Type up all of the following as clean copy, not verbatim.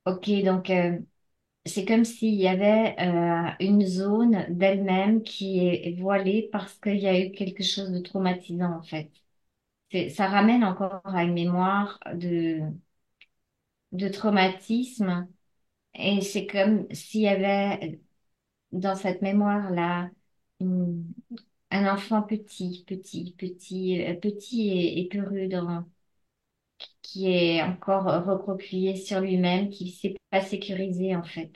Ok, donc c'est comme s'il y avait une zone d'elle-même qui est voilée parce qu'il y a eu quelque chose de traumatisant en fait. Ça ramène encore à une mémoire de traumatisme et c'est comme s'il y avait dans cette mémoire-là une- un enfant petit et peureux qui est encore recroquevillé sur lui-même, qui ne s'est pas sécurisé en fait.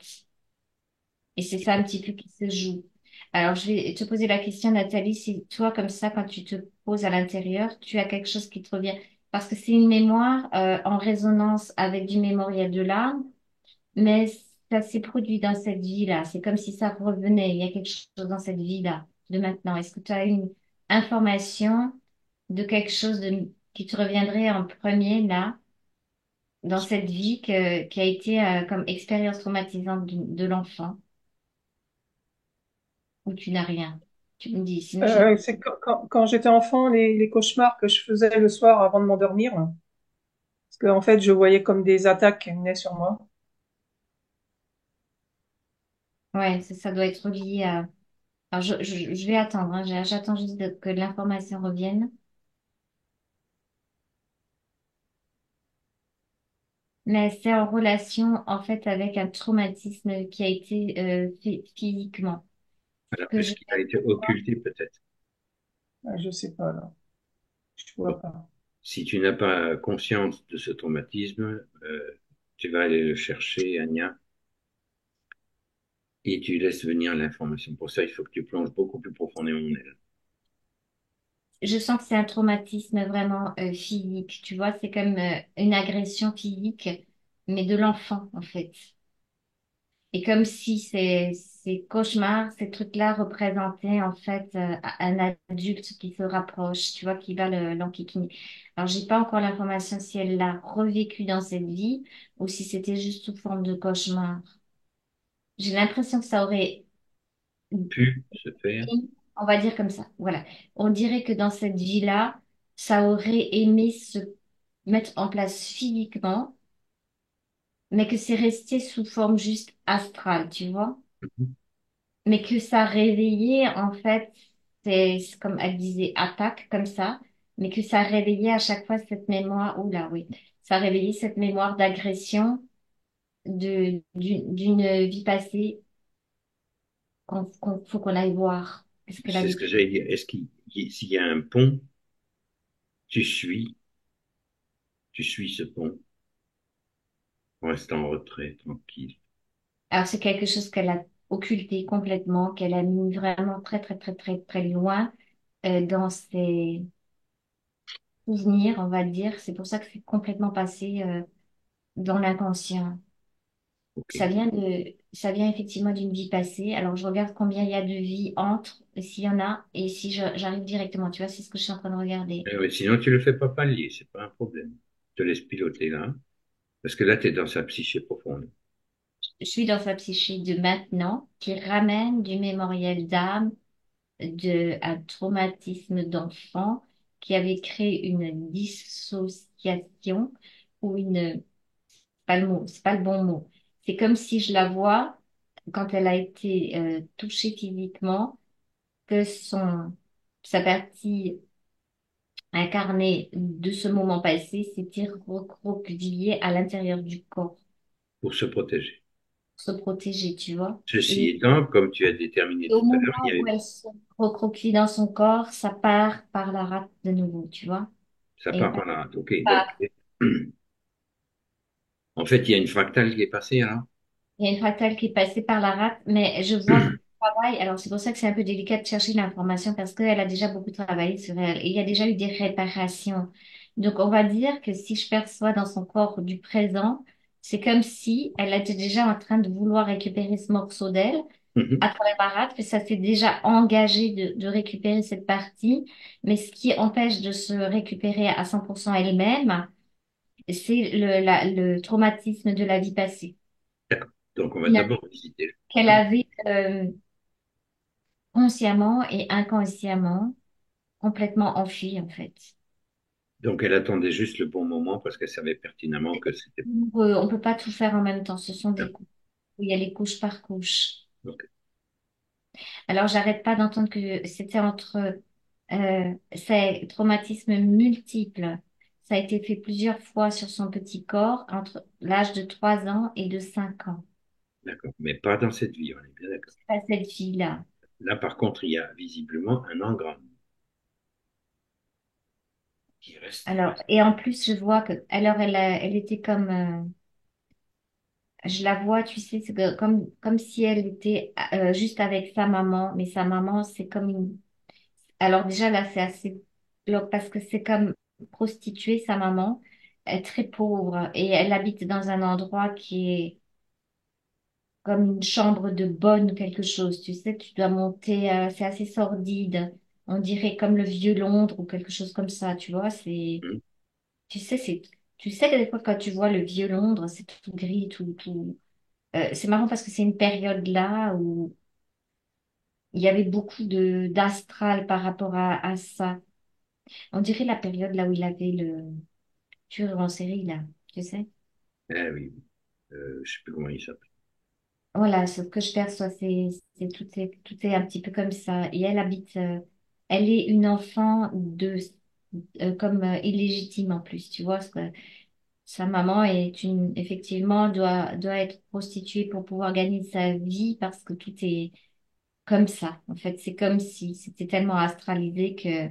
Et c'est ça un petit peu qui se joue. Alors, je vais te poser la question, Nathalie, si toi, comme ça, quand tu te poses à l'intérieur, tu as quelque chose qui te revient. Parce que c'est une mémoire en résonance avec du mémoriel de l'âme, mais ça s'est produit dans cette vie-là. C'est comme si ça revenait. Il y a quelque chose dans cette vie-là de maintenant. Est-ce que tu as une information de quelque chose qui te reviendrait en premier, là, dans cette vie qui a été comme expérience traumatisante de l'enfant? Ou tu n'as rien. Tu me dis, sinon j'ai... C'est quand j'étais enfant, les cauchemars que je faisais le soir avant de m'endormir, parce qu'en fait, je voyais comme des attaques qui venaient sur moi. Ouais, ça doit être lié à... Alors je vais attendre, hein. J'attends juste que l'information revienne. Mais c'est en relation, en fait, avec un traumatisme qui a été fait physiquement. Alors, Que est-ce je... qu'il a été occulté peut-être? Je sais pas, là. Je Bon, vois pas. si tu n'as pas conscience de ce traumatisme, tu vas aller le chercher, Anya, et tu laisses venir l'information. Pour ça, il faut que tu plonges beaucoup plus profondément en elle. Je sens que c'est un traumatisme vraiment physique. Tu vois, c'est comme une agression physique, mais de l'enfant, en fait. Et comme si ces cauchemars, ces trucs-là représentaient en fait un adulte qui se rapproche, tu vois, qui va l'enquiquiner. Alors, j'ai pas encore l'information si elle l'a revécu dans cette vie ou si c'était juste sous forme de cauchemar. J'ai l'impression que ça aurait, Pu se faire. on va dire comme ça, voilà. On dirait que dans cette vie-là, ça aurait aimé se mettre en place physiquement, mais que c'est resté sous forme juste astrale, tu vois. Mais que ça réveillait, en fait, c'est comme elle disait, attaque, comme ça, mais que ça réveillait à chaque fois cette mémoire, oula, oui, ça réveillait cette mémoire d'agression d'une vie passée faut qu'on aille voir. Qu'est-ce qu'elle a C'est ce que vécu? j'allais dire. S'il y a un pont, tu suis, tu suis ce pont, en restant en retrait, tranquille. Alors, c'est quelque chose qu'elle a occulté complètement, qu'elle a mis vraiment très, très, très, très, très loin dans ses souvenirs, on va dire. C'est pour ça que c'est complètement passé dans l'inconscient. Ok. Ça vient effectivement d'une vie passée. Alors, je regarde combien il y a de vies entre, s'il y en a, et si j'arrive directement, tu vois, c'est ce que je suis en train de regarder. Ouais, sinon, tu le fais pas palier, c'est pas un problème. Je te laisse piloter là, parce que là, tu es dans sa psyché profonde. Je suis dans sa psyché de maintenant, qui ramène du mémoriel d'âme, un traumatisme d'enfant, qui avait créé une dissociation ou une, pas le mot, c'est pas le bon mot. C'est comme si je la vois quand elle a été touchée physiquement, que sa partie incarné de ce moment passé s'était recroquevillé à l'intérieur du corps, Pour se protéger. pour se protéger, tu vois. Ceci étant, comme tu as déterminé Et au tout à l'heure, il y moment où avait, elle se recroqueville dans son corps, ça part par la rate de nouveau, tu vois. ça Et part par là. Ok, donc, pas- en fait, il y a une fractale qui est passée, alors. il y a une fractale qui est passée par la rate, mais je vois que le travail, alors c'est pour ça que c'est un peu délicat de chercher l'information parce qu'elle a déjà beaucoup travaillé sur elle. Et il y a déjà eu des réparations. Donc on va dire que si je perçois dans son corps du présent, c'est comme si elle était déjà en train de vouloir récupérer ce morceau d'elle à travers la rate, que ça s'est déjà engagé de récupérer cette partie. Mais ce qui empêche de se récupérer à 100% elle-même, c'est le traumatisme de la vie passée D'accord. Donc, on va d'abord visiter. qu'elle avait consciemment et inconsciemment complètement enfui en fait. Donc elle attendait juste le bon moment parce qu'elle savait pertinemment que c'était... On peut pas tout faire en même temps. Ce sont Ah, des couches où il y a les couches par couche. ok. Alors, j'arrête pas d'entendre que c'était entre ces traumatismes multiples. Ça a été fait plusieurs fois sur son petit corps entre l'âge de 3 ans et de 5 ans. D'accord. Mais pas dans cette vie, on est bien d'accord. C'est pas cette fille-là. Là, par contre, il y a visiblement un engramme qui reste. Alors, et en plus, je vois que, alors, elle était comme, je la vois, tu sais, c'est comme si elle était juste avec sa maman, mais sa maman, c'est comme une. Alors déjà là, c'est assez glauque parce que c'est comme prostituée, sa maman, elle est très pauvre et elle habite dans un endroit qui est comme une chambre de bonne ou quelque chose. Tu sais, tu dois monter, c'est assez sordide. On dirait comme le vieux Londres ou quelque chose comme ça, tu vois. Hmm. Tu sais, tu sais que des fois quand tu vois le vieux Londres, c'est tout gris, tout. C'est marrant parce que c'est une période là où il y avait beaucoup d'astral par rapport à ça. On dirait la période là où il avait le tueur en série, là, tu sais. Ah oui, je sais plus comment il s'appelle. Voilà, ce que je perçois, tout est un petit peu comme ça. Et elle habite, elle est une enfant comme illégitime en plus, tu vois, parce que sa maman effectivement, doit être prostituée pour pouvoir gagner sa vie parce que tout est comme ça. En fait, c'est comme si c'était tellement astralisé que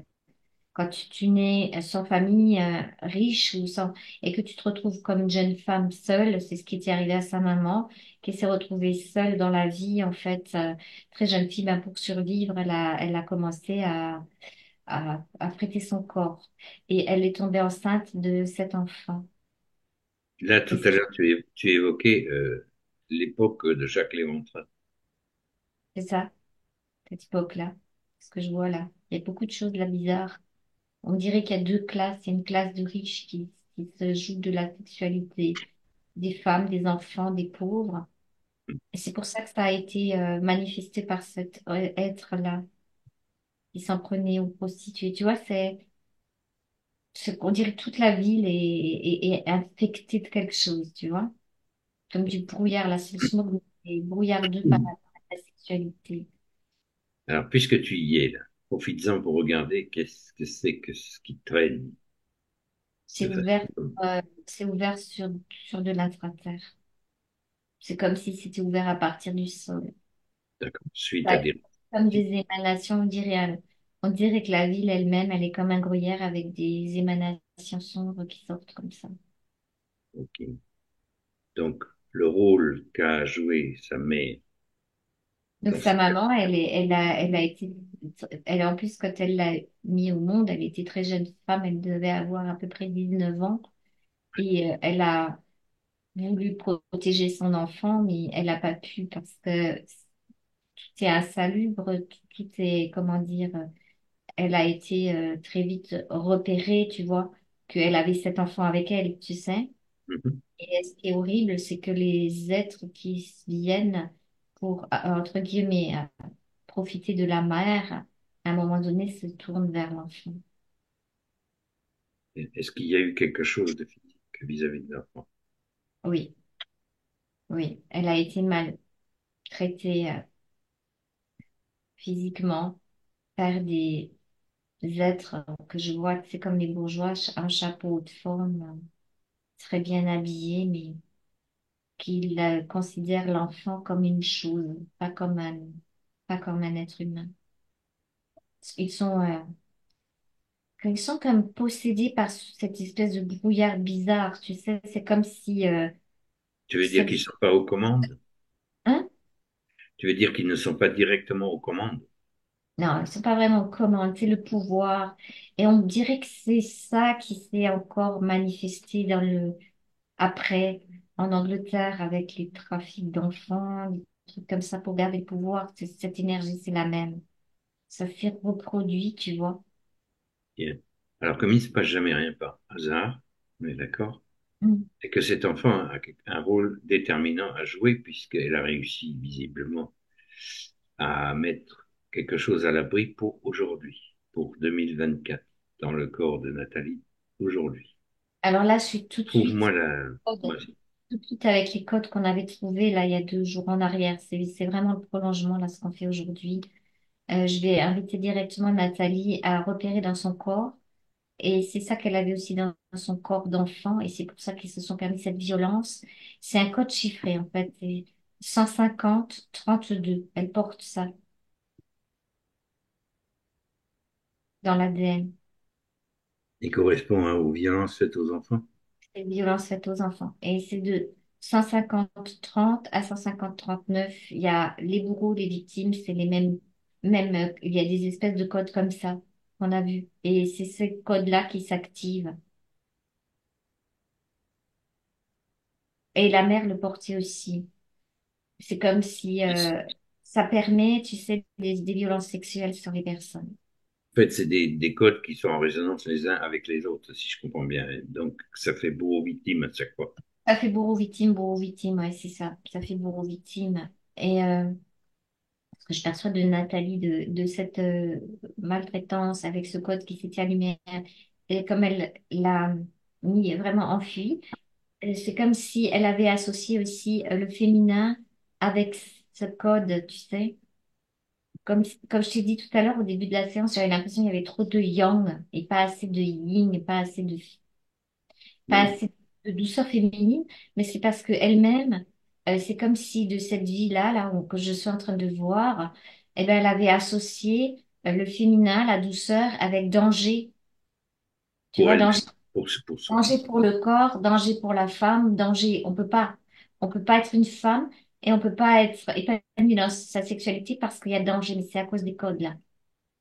quand tu nais sans famille riche et que tu te retrouves comme une jeune femme seule, c'est ce qui était arrivé à sa maman, qui s'est retrouvée seule dans la vie, en fait, très jeune fille, ben, pour survivre, elle a commencé à prêter son corps. Et elle est tombée enceinte de cet enfant. Là, Et tout à c'est l'heure, tu évoquais l'époque de Jacques Léventreur. c'est ça, cette époque-là, ce que je vois là. Il y a beaucoup de choses là bizarres. On dirait qu'il y a deux classes. Il y a une classe de riches qui se joue de la sexualité des femmes, des enfants, des pauvres. Et c'est pour ça que ça a été manifesté par cet être-là qui s'en prenait aux prostituées. Tu vois, on dirait que toute la ville est infectée de quelque chose, tu vois. Comme du brouillard, là, c'est le smog, et brouillardeux par Mhm. rapport à la sexualité. Alors, puisque tu y es là, profites-en pour regarder qu'est-ce que c'est que ce qui traîne C'est de ouvert, façon... c'est ouvert sur de l'intraterre. C'est comme si c'était ouvert à partir du sol. D'accord. Suite à Ouais. des... Comme des émanations, on dirait que la ville elle-même, elle est comme un gruyère avec des émanations sombres qui sortent comme ça. Ok. Donc, le rôle qu'a joué sa mère Donc dans sa cette... maman, elle a été, en plus quand elle l'a mis au monde, elle était très jeune femme, elle devait avoir à peu près 19 ans et elle a voulu protéger son enfant, mais elle n'a pas pu parce que tout est insalubre, tout est, comment dire, elle a été très vite repérée, tu vois, qu'elle avait cet enfant avec elle, tu sais. Mhm. Et ce qui est horrible, c'est que les êtres qui viennent pour, entre guillemets, profiter de la mère, à un moment donné, se tournent vers l'enfant. Est-ce qu'il y a eu quelque chose de physique vis-à-vis de l'enfant? Oui, oui, elle a été maltraitée physiquement par des êtres que je vois que c'est comme les bourgeois, un chapeau de forme, très bien habillé, mais qu'il considère l'enfant comme une chose, pas comme un être humain. Ils sont, euh, ils sont comme possédés par cette espèce de brouillard bizarre, tu sais, c'est comme si, Tu veux dire qu'ils cette- ne sont pas aux commandes? hein? Tu veux dire qu'ils ne sont pas directement aux commandes? Non, ils sont pas vraiment comment, c'est le pouvoir. Et on dirait que c'est ça qui s'est encore manifesté après, en Angleterre, avec les trafics d'enfants, des trucs comme ça pour garder le pouvoir. Cette énergie, c'est la même. Ça s'est reproduit, tu vois. Bien. Alors, comme il ne se passe jamais rien par hasard, on est d'accord, Mm. c'est que cet enfant a un rôle déterminant à jouer puisqu'elle a réussi visiblement à mettre quelque chose à l'abri pour aujourd'hui, pour 2024, dans le corps de Nathalie. aujourd'hui. Alors là, je suis tout de Trouve-moi suite, la... moi, tout de suite avec les codes qu'on avait trouvés là il y a 2 jours en arrière. C'est vraiment le prolongement là ce qu'on fait aujourd'hui. Je vais inviter directement Nathalie à repérer dans son corps. Et c'est ça qu'elle avait aussi dans son corps d'enfant. Et c'est pour ça qu'ils se sont permis cette violence. C'est un code chiffré, en fait. C'est 150-32. Elle porte ça dans l'ADN. il correspond hein, aux violences faites aux enfants. C'est violences faites aux enfants. Et c'est de 150-30 à 150-39. Il y a les bourreaux, les victimes, c'est les mêmes, il y a des espèces de codes comme ça qu'on a vu. Et c'est ces codes-là qui s'activent. Et la mère le portait aussi. C'est comme si ça permet, tu sais, des violences sexuelles sur les personnes. En fait, c'est des codes qui sont en résonance les uns avec les autres, si je comprends bien. Donc, ça fait bourreau-victime à chaque fois. Ça fait bourreau victime, ouais, c'est ça. Ça fait bourreau victime. Et ce que je perçois de Nathalie, de cette maltraitance avec ce code qui s'était allumé, et comme elle l'a mis vraiment enfui, c'est comme si elle avait associé aussi le féminin avec ce code, tu sais. Comme je t'ai dit tout à l'heure au début de la séance, j'avais l'impression qu'il y avait trop de yang et pas assez de yin, pas Oui. assez de douceur féminine, mais c'est parce que elle-même, c'est comme si de cette vie-là, que je suis en train de voir, eh ben, elle avait associé le féminin, la douceur, avec danger. Tu Pour vois, elle-même, danger, pour soi. danger pour le corps, danger pour la femme, danger. On peut pas être une femme et on peut pas être épanouie dans sa sexualité parce qu'il y a danger, mais c'est à cause des codes là.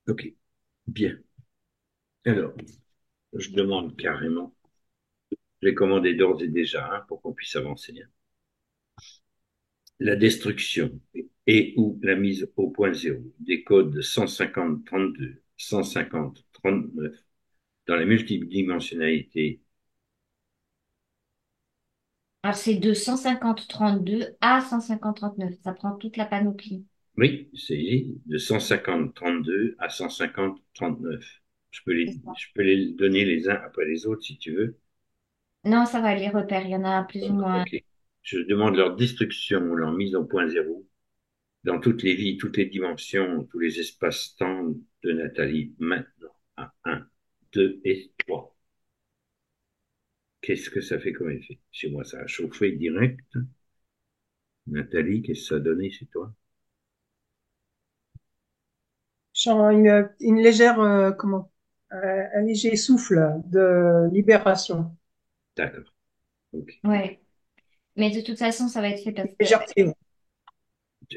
Ok, bien. Alors, je demande carrément, je l'ai commandé d'ores et déjà hein, pour qu'on puisse avancer. Hein. La destruction et ou la mise au point zéro des codes 150-32, 150-39 dans la multidimensionnalité. Alors, c'est de 150-32 à 150-39. Ça prend toute la panoplie. Oui, c'est de 150-32 à 150-39. C'est ça. Je peux les donner les uns après les autres si tu veux. Non, ça va, les repères. Il y en a plus ou moins. Ok. Je demande leur destruction, leur mise au point zéro dans toutes les vies, toutes les dimensions, tous les espaces-temps de Nathalie maintenant. À 1, 2 et 3. Qu'est-ce que ça fait comme effet? Chez moi, ça a chauffé direct. Nathalie, qu'est-ce que ça a donné chez toi? Je sens une légère, un léger souffle de libération. D'accord. Ok. Ouais. Mais de toute façon, ça va être fait Une parce que légèreté. Ouais.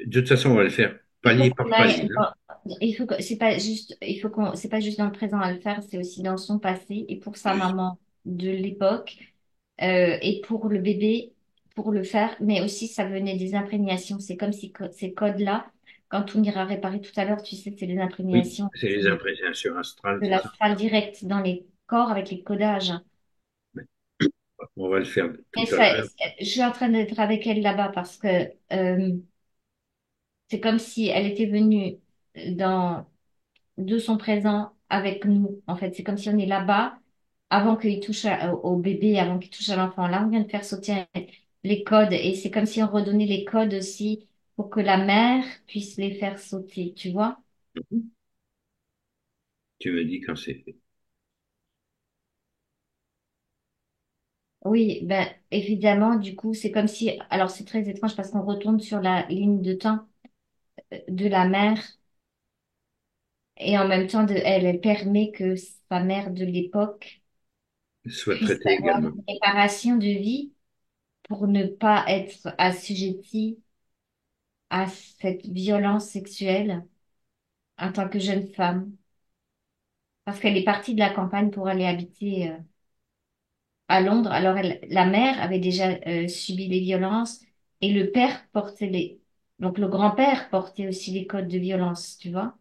De toute façon, on va le faire il faut palier qu'on par palier. aille. Hein. Il faut que c'est pas juste. Il faut qu'on. C'est pas juste dans le présent à le faire. C'est aussi dans son passé et pour sa Juste. maman de l'époque et pour le bébé pour le faire. Mais aussi, ça venait des imprégnations. C'est comme si ces codes-là, quand on ira réparer tout à l'heure, tu sais, c'est des Oui, imprégnations. c'est les impressions astrales, De c'est la ça? salle directe dans les corps avec les codages. On va le faire tout Et à ça, l'heure. je suis en train d'être avec elle là-bas parce que c'est comme si elle était venue dans, de son présent avec nous. En fait, c'est comme si on est là-bas avant qu'il touche au bébé, avant qu'il touche à l'enfant. Là, on vient de faire sauter les codes et c'est comme si on redonnait les codes aussi pour que la mère puisse les faire sauter, tu vois? Tu me dis quand c'est fait. Oui, ben évidemment, du coup, c'est comme si, alors c'est très étrange parce qu'on retourne sur la ligne de temps de la mère. Et en même temps, elle permet que sa mère de l'époque Soit puisse traité avoir également. une réparation de vie pour ne pas être assujettie à cette violence sexuelle en tant que jeune femme. Parce qu'elle est partie de la campagne pour aller habiter à Londres. Alors, la mère avait déjà subi les violences et le père portait les... Donc, le grand-père portait aussi les codes de violence, tu vois.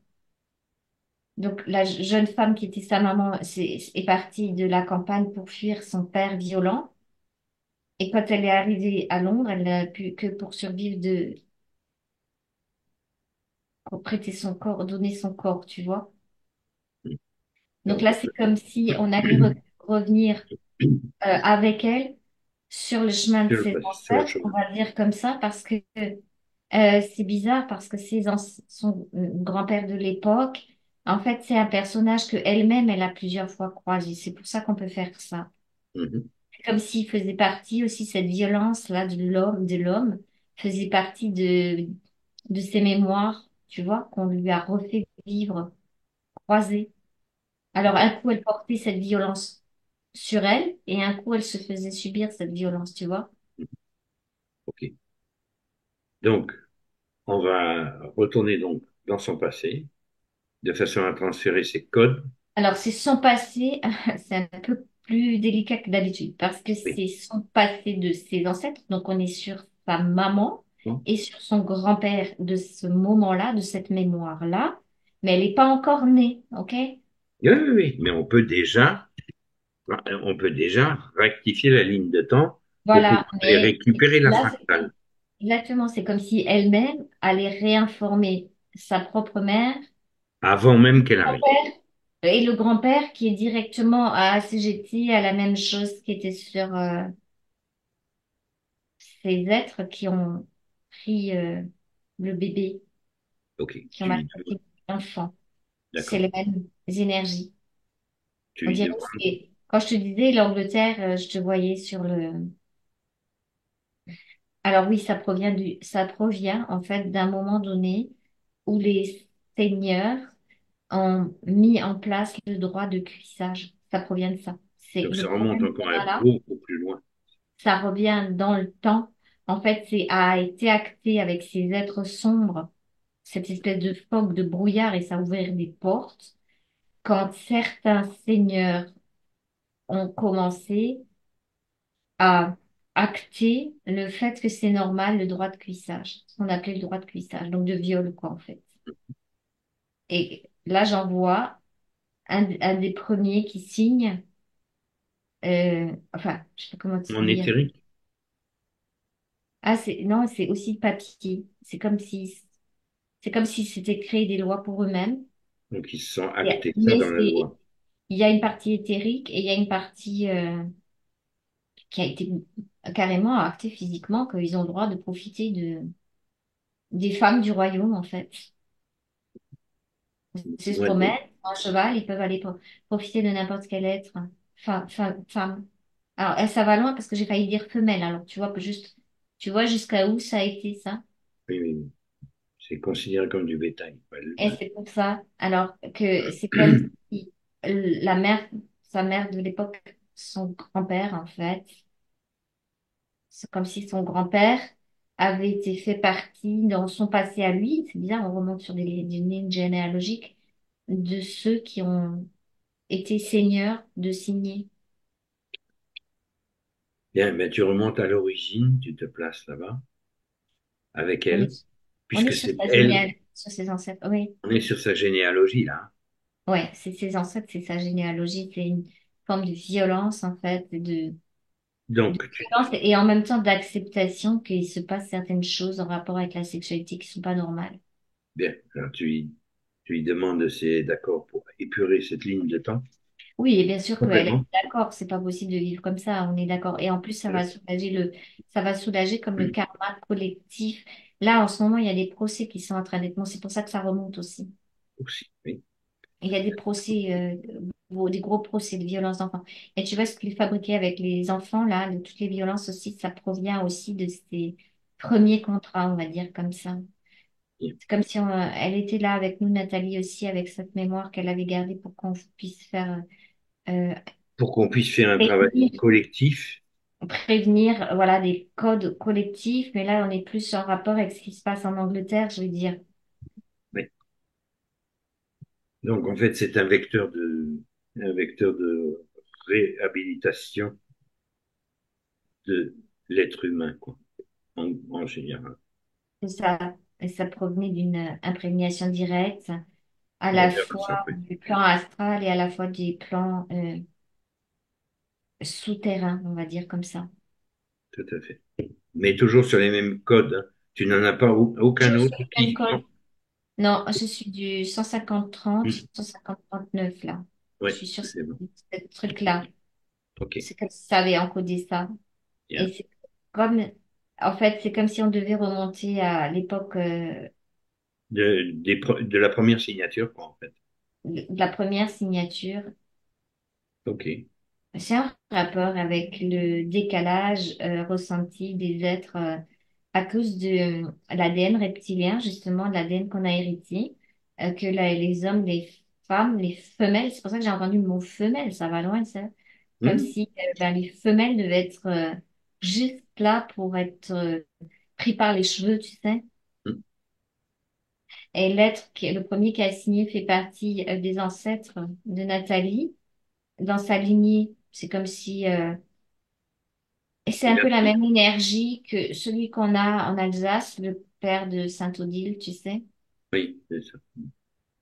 Donc, la jeune femme qui était sa maman est partie de la campagne pour fuir son père violent. Et quand elle est arrivée à Londres, elle n'a pu que pour survivre pour prêter son corps, donner son corps, tu vois. Donc Donc, là, c'est comme si on allait revenir avec elle sur le chemin de ses sur le ancêtres, on chemin. va dire comme ça, parce que c'est bizarre, parce que son grand-père de l'époque, en fait, c'est un personnage que elle-même, elle a plusieurs fois croisé. C'est pour ça qu'on peut faire ça. Mhm. C'est comme s'il faisait partie aussi, cette violence-là de l'homme, faisait partie de ses mémoires, tu vois, qu'on lui a refait vivre, croiser. Alors, un coup, elle portait cette violence sur elle, et un coup, elle se faisait subir cette violence, tu vois. OK. Donc, on va retourner donc dans son passé, de façon à transférer ses codes. Alors, c'est son passé, c'est un peu plus délicat que d'habitude parce que Oui. c'est son passé de ses ancêtres. Donc, on est sur sa maman Bon. et sur son grand-père de ce moment-là, de cette mémoire-là. Mais elle n'est pas encore née, OK? Oui, oui, oui. Mais on peut déjà rectifier la ligne de temps pour pouvoir Voilà. aller Mais récupérer la là, fractale exactement, c'est comme si elle-même allait réinformer sa propre mère, avant même qu'elle arrive. grand-père et le grand-père qui est directement assujetti à la même chose qui était sur ces êtres qui ont pris le bébé, OK. qui ont maltraité l'enfant. C'est D'accord. les mêmes énergies. Tu On lui dirait que demandes. quand je te disais l'Angleterre, je te voyais sur le. Alors oui, ça provient en fait d'un moment donné où les seigneurs ont mis en place le droit de cuissage. Ça provient de ça. C'est Donc, le ça remonte problème encore qu'on a là. beaucoup plus loin. Ça revient dans le temps. En fait, a été acté avec ces êtres sombres, cette espèce de fog, de brouillard, et ça a ouvert des portes quand certains seigneurs ont commencé à acter le fait que c'est normal le droit de cuissage, ce qu'on appelait le droit de cuissage, donc de viol, quoi, en fait. Et là, j'en vois un des premiers qui signe, enfin, je sais pas comment te En dire. éthérique. Ah, non, c'est aussi le papier. C'est comme si c'était créé des lois pour eux-mêmes. Donc, ils se sont Et- actés ça Mais dans la loi. il y a une partie éthérique et il y a une partie qui a été carrément actée physiquement, qu'ils ont le droit de profiter des femmes du royaume, en fait. S'ils se Ouais, promènent en cheval, ils peuvent aller profiter de n'importe quel être, femme. Alors, ça va loin parce que j'ai failli dire femelle. Alors, tu vois que juste, tu vois jusqu'à où ça a été ça. oui, oui, oui. C'est considéré comme du bétail, pas Et l'humain. c'est pour ça, alors que c'est comme si la mère, sa mère de l'époque, son grand-père, en fait, c'est comme si son grand-père avait été fait partie dans son passé à lui. C'est bizarre, on remonte sur des lignes généalogiques de ceux qui ont été seigneurs de Signé. Bien, mais tu remontes à l'origine, tu te places là-bas avec On elle, est, on est puisque sur c'est sa elle, généalogie, sur ses ancêtres. Oui, on est sur sa généalogie là. ouais, c'est ses ancêtres, c'est sa généalogie. C'est une forme de violence, en fait, de Donc, violence et en même temps d'acceptation qu'il se passe certaines choses en rapport avec la sexualité qui sont pas normales. bien, alors tu lui demandes si elle est d'accord pour épurer cette ligne de temps Oui, et bien sûr qu'elle est complètement. d'accord, c'est pas possible de vivre comme ça, on est d'accord. Et en plus, ça va soulager comme le karma collectif. Là, en ce moment, il y a des procès qui sont en train d'être, bon, c'est pour ça que ça remonte aussi. Aussi, oui. Il y a des procès, des gros procès de violences d'enfants. Et tu vois ce qu'il fabriquait avec les enfants, là, de toutes les violences aussi, ça provient aussi de ces premiers contrats, on va dire comme ça. Bien. C'est comme si elle était là avec nous, Nathalie aussi, avec cette mémoire qu'elle avait gardée pour qu'on puisse faire euh, Pour qu'on puisse faire un travail prévenir, collectif. prévenir, voilà, des codes collectifs. Mais là, on est plus en rapport avec ce qui se passe en Angleterre, je veux dire. Oui. Donc, en fait, c'est un vecteur de réhabilitation de l'être humain, quoi, en général. C'est ça. Et ça provenait d'une imprégnation directe, à On va la dire comme fois ça, oui. du plan astral et à la fois des plans souterrains, on va dire comme ça. Tout à fait. Mais toujours sur les mêmes codes, hein. Tu n'en as pas aucun Toujours sur autre le même qui... code. Non, je suis du 150-30, Hmm. 150-39 là. Je Ouais, suis sur c'est bon. ce truc-là. Ok. C'est comme si ça avait encodé ça. Et Bien. c'est comme, en fait, c'est comme si on devait remonter à l'époque De la première signature, quoi, en fait. de la première signature. Ok. C'est un rapport avec le décalage ressenti des êtres à cause de l'ADN reptilien, justement, de l'ADN qu'on a hérité, que les hommes, les femmes, les femelles, c'est pour ça que j'ai entendu le mot femelle, ça va loin, ça. Comme Hmm. si ben, les femelles devaient être juste là pour être pris par les cheveux, tu sais. Hmm. Et l'être, qui est le premier qui a signé, fait partie des ancêtres de Nathalie, dans sa lignée. C'est comme si... et c'est Et un là, peu la même énergie que celui qu'on a en Alsace, le père de Saint-Odile, tu sais, oui, c'est ça.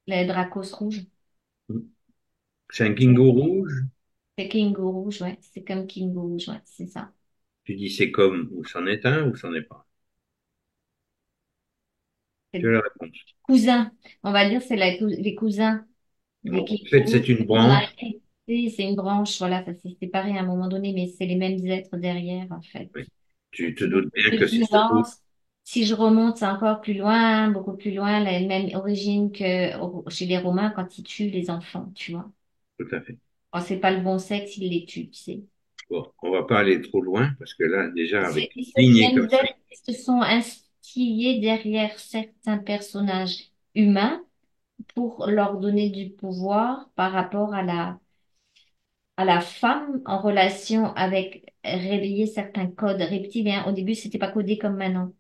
le Dracos rouge. Hmm. C'est un C'est Kingo rouge. c'est Kingo rouge, ouais. C'est comme Kingo rouge, ouais, c'est ça. Tu dis c'est comme ou c'en est un ou c'en est pas. C'est Tu as le la réponse. cousin. On va dire c'est les cousins des En Kingo fait, rouges. c'est une On a branche. hérité, c'est une branche, voilà, ça s'est séparé à un moment donné, mais c'est les mêmes êtres derrière, en fait. Oui. Tu te C'est beaucoup doutes bien de que si ça trouve. violence. Si je remonte encore plus loin, beaucoup plus loin, la même origine que chez les Romains quand ils tuent les enfants, tu vois. Tout à fait. Quand c'est pas le bon sexe, ils les tuent, tu sais. Bon, on va pas aller trop loin parce que là, déjà, avec C'est ces ligné mêmes comme ça, êtres qui se sont instillés derrière certains personnages humains pour leur donner du pouvoir par rapport à la femme en relation avec réveiller certains codes reptiliens. Au début, c'était pas codé comme maintenant.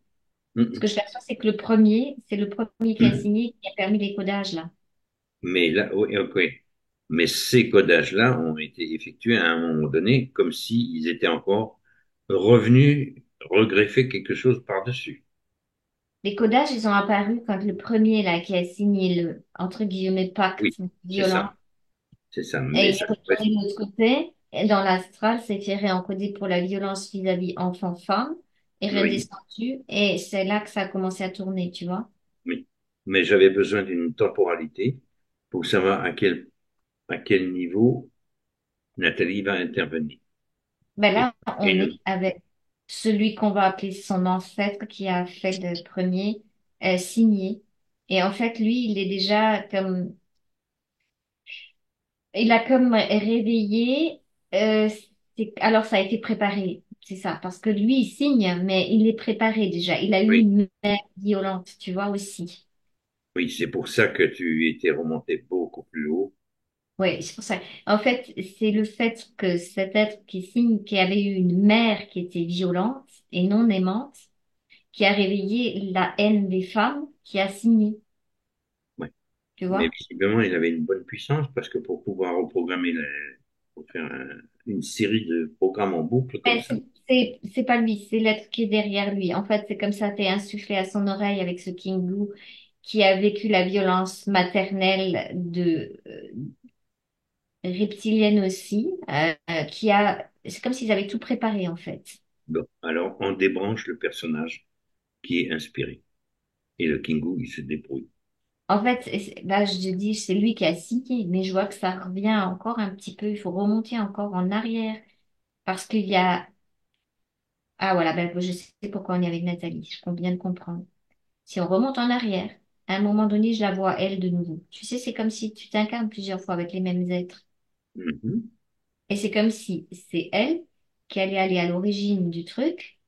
Ce que mm, je perçois, c'est que le premier, c'est le premier qui a mm. signé, qui a permis les codages, là. Mais là, oui, ok. Mais ces codages-là ont été effectués à un moment donné comme s'ils étaient encore revenus regreffer quelque chose par-dessus. Les codages, ils ont apparu quand le premier, là, qui a signé le, entre guillemets, Oui, pacte c'est violent, ça. C'est ça. et Mais il est ça pourrait retourné de l'autre côté, et dans l'astral, c'est fait réencoder pour la violence vis-à-vis enfant-femme, et oui, redescendu, et c'est là que ça a commencé à tourner, tu vois. oui. Mais j'avais besoin d'une temporalité pour savoir à quel niveau Nathalie va intervenir. Ben Et, là, et on est avec celui qu'on va appeler son ancêtre qui a fait le premier signé. Et en fait, lui, il est déjà comme il a comme réveillé. Alors, ça a été préparé, c'est ça, parce que lui, il signe, mais il est préparé déjà. Il a eu oui, une mère violente, tu vois aussi. oui, c'est pour ça que tu étais remonté beaucoup plus haut. Oui, c'est pour ça. En fait, c'est le fait que cet être qui signe, qui avait eu une mère qui était violente et non aimante, qui a réveillé la haine des femmes, qui a signé, Ouais. tu Mais vois. visiblement, il avait une bonne puissance parce que pour pouvoir reprogrammer pour faire une série de programmes en boucle comme Mais ça. c'est pas lui, c'est l'être qui est derrière lui. En fait, c'est comme ça, t'es insufflé à son oreille avec ce King Boo qui a vécu la violence maternelle de reptilienne aussi, c'est comme s'ils avaient tout préparé en fait. Bon, alors on débranche le personnage qui est inspiré. Et le Kingu, il se débrouille. En fait, là, je te dis, c'est lui qui a signé, mais je vois que ça revient encore un petit peu. Il faut remonter encore en arrière parce qu'il y a, ah voilà, ben, je sais pourquoi on est avec Nathalie. Je viens de comprendre. Si on remonte en arrière, à un moment donné, je la vois elle de nouveau. Tu sais, c'est comme si tu t'incarnes plusieurs fois avec les mêmes êtres. Mhm. Et c'est comme si c'est elle qui allait aller à l'origine du truc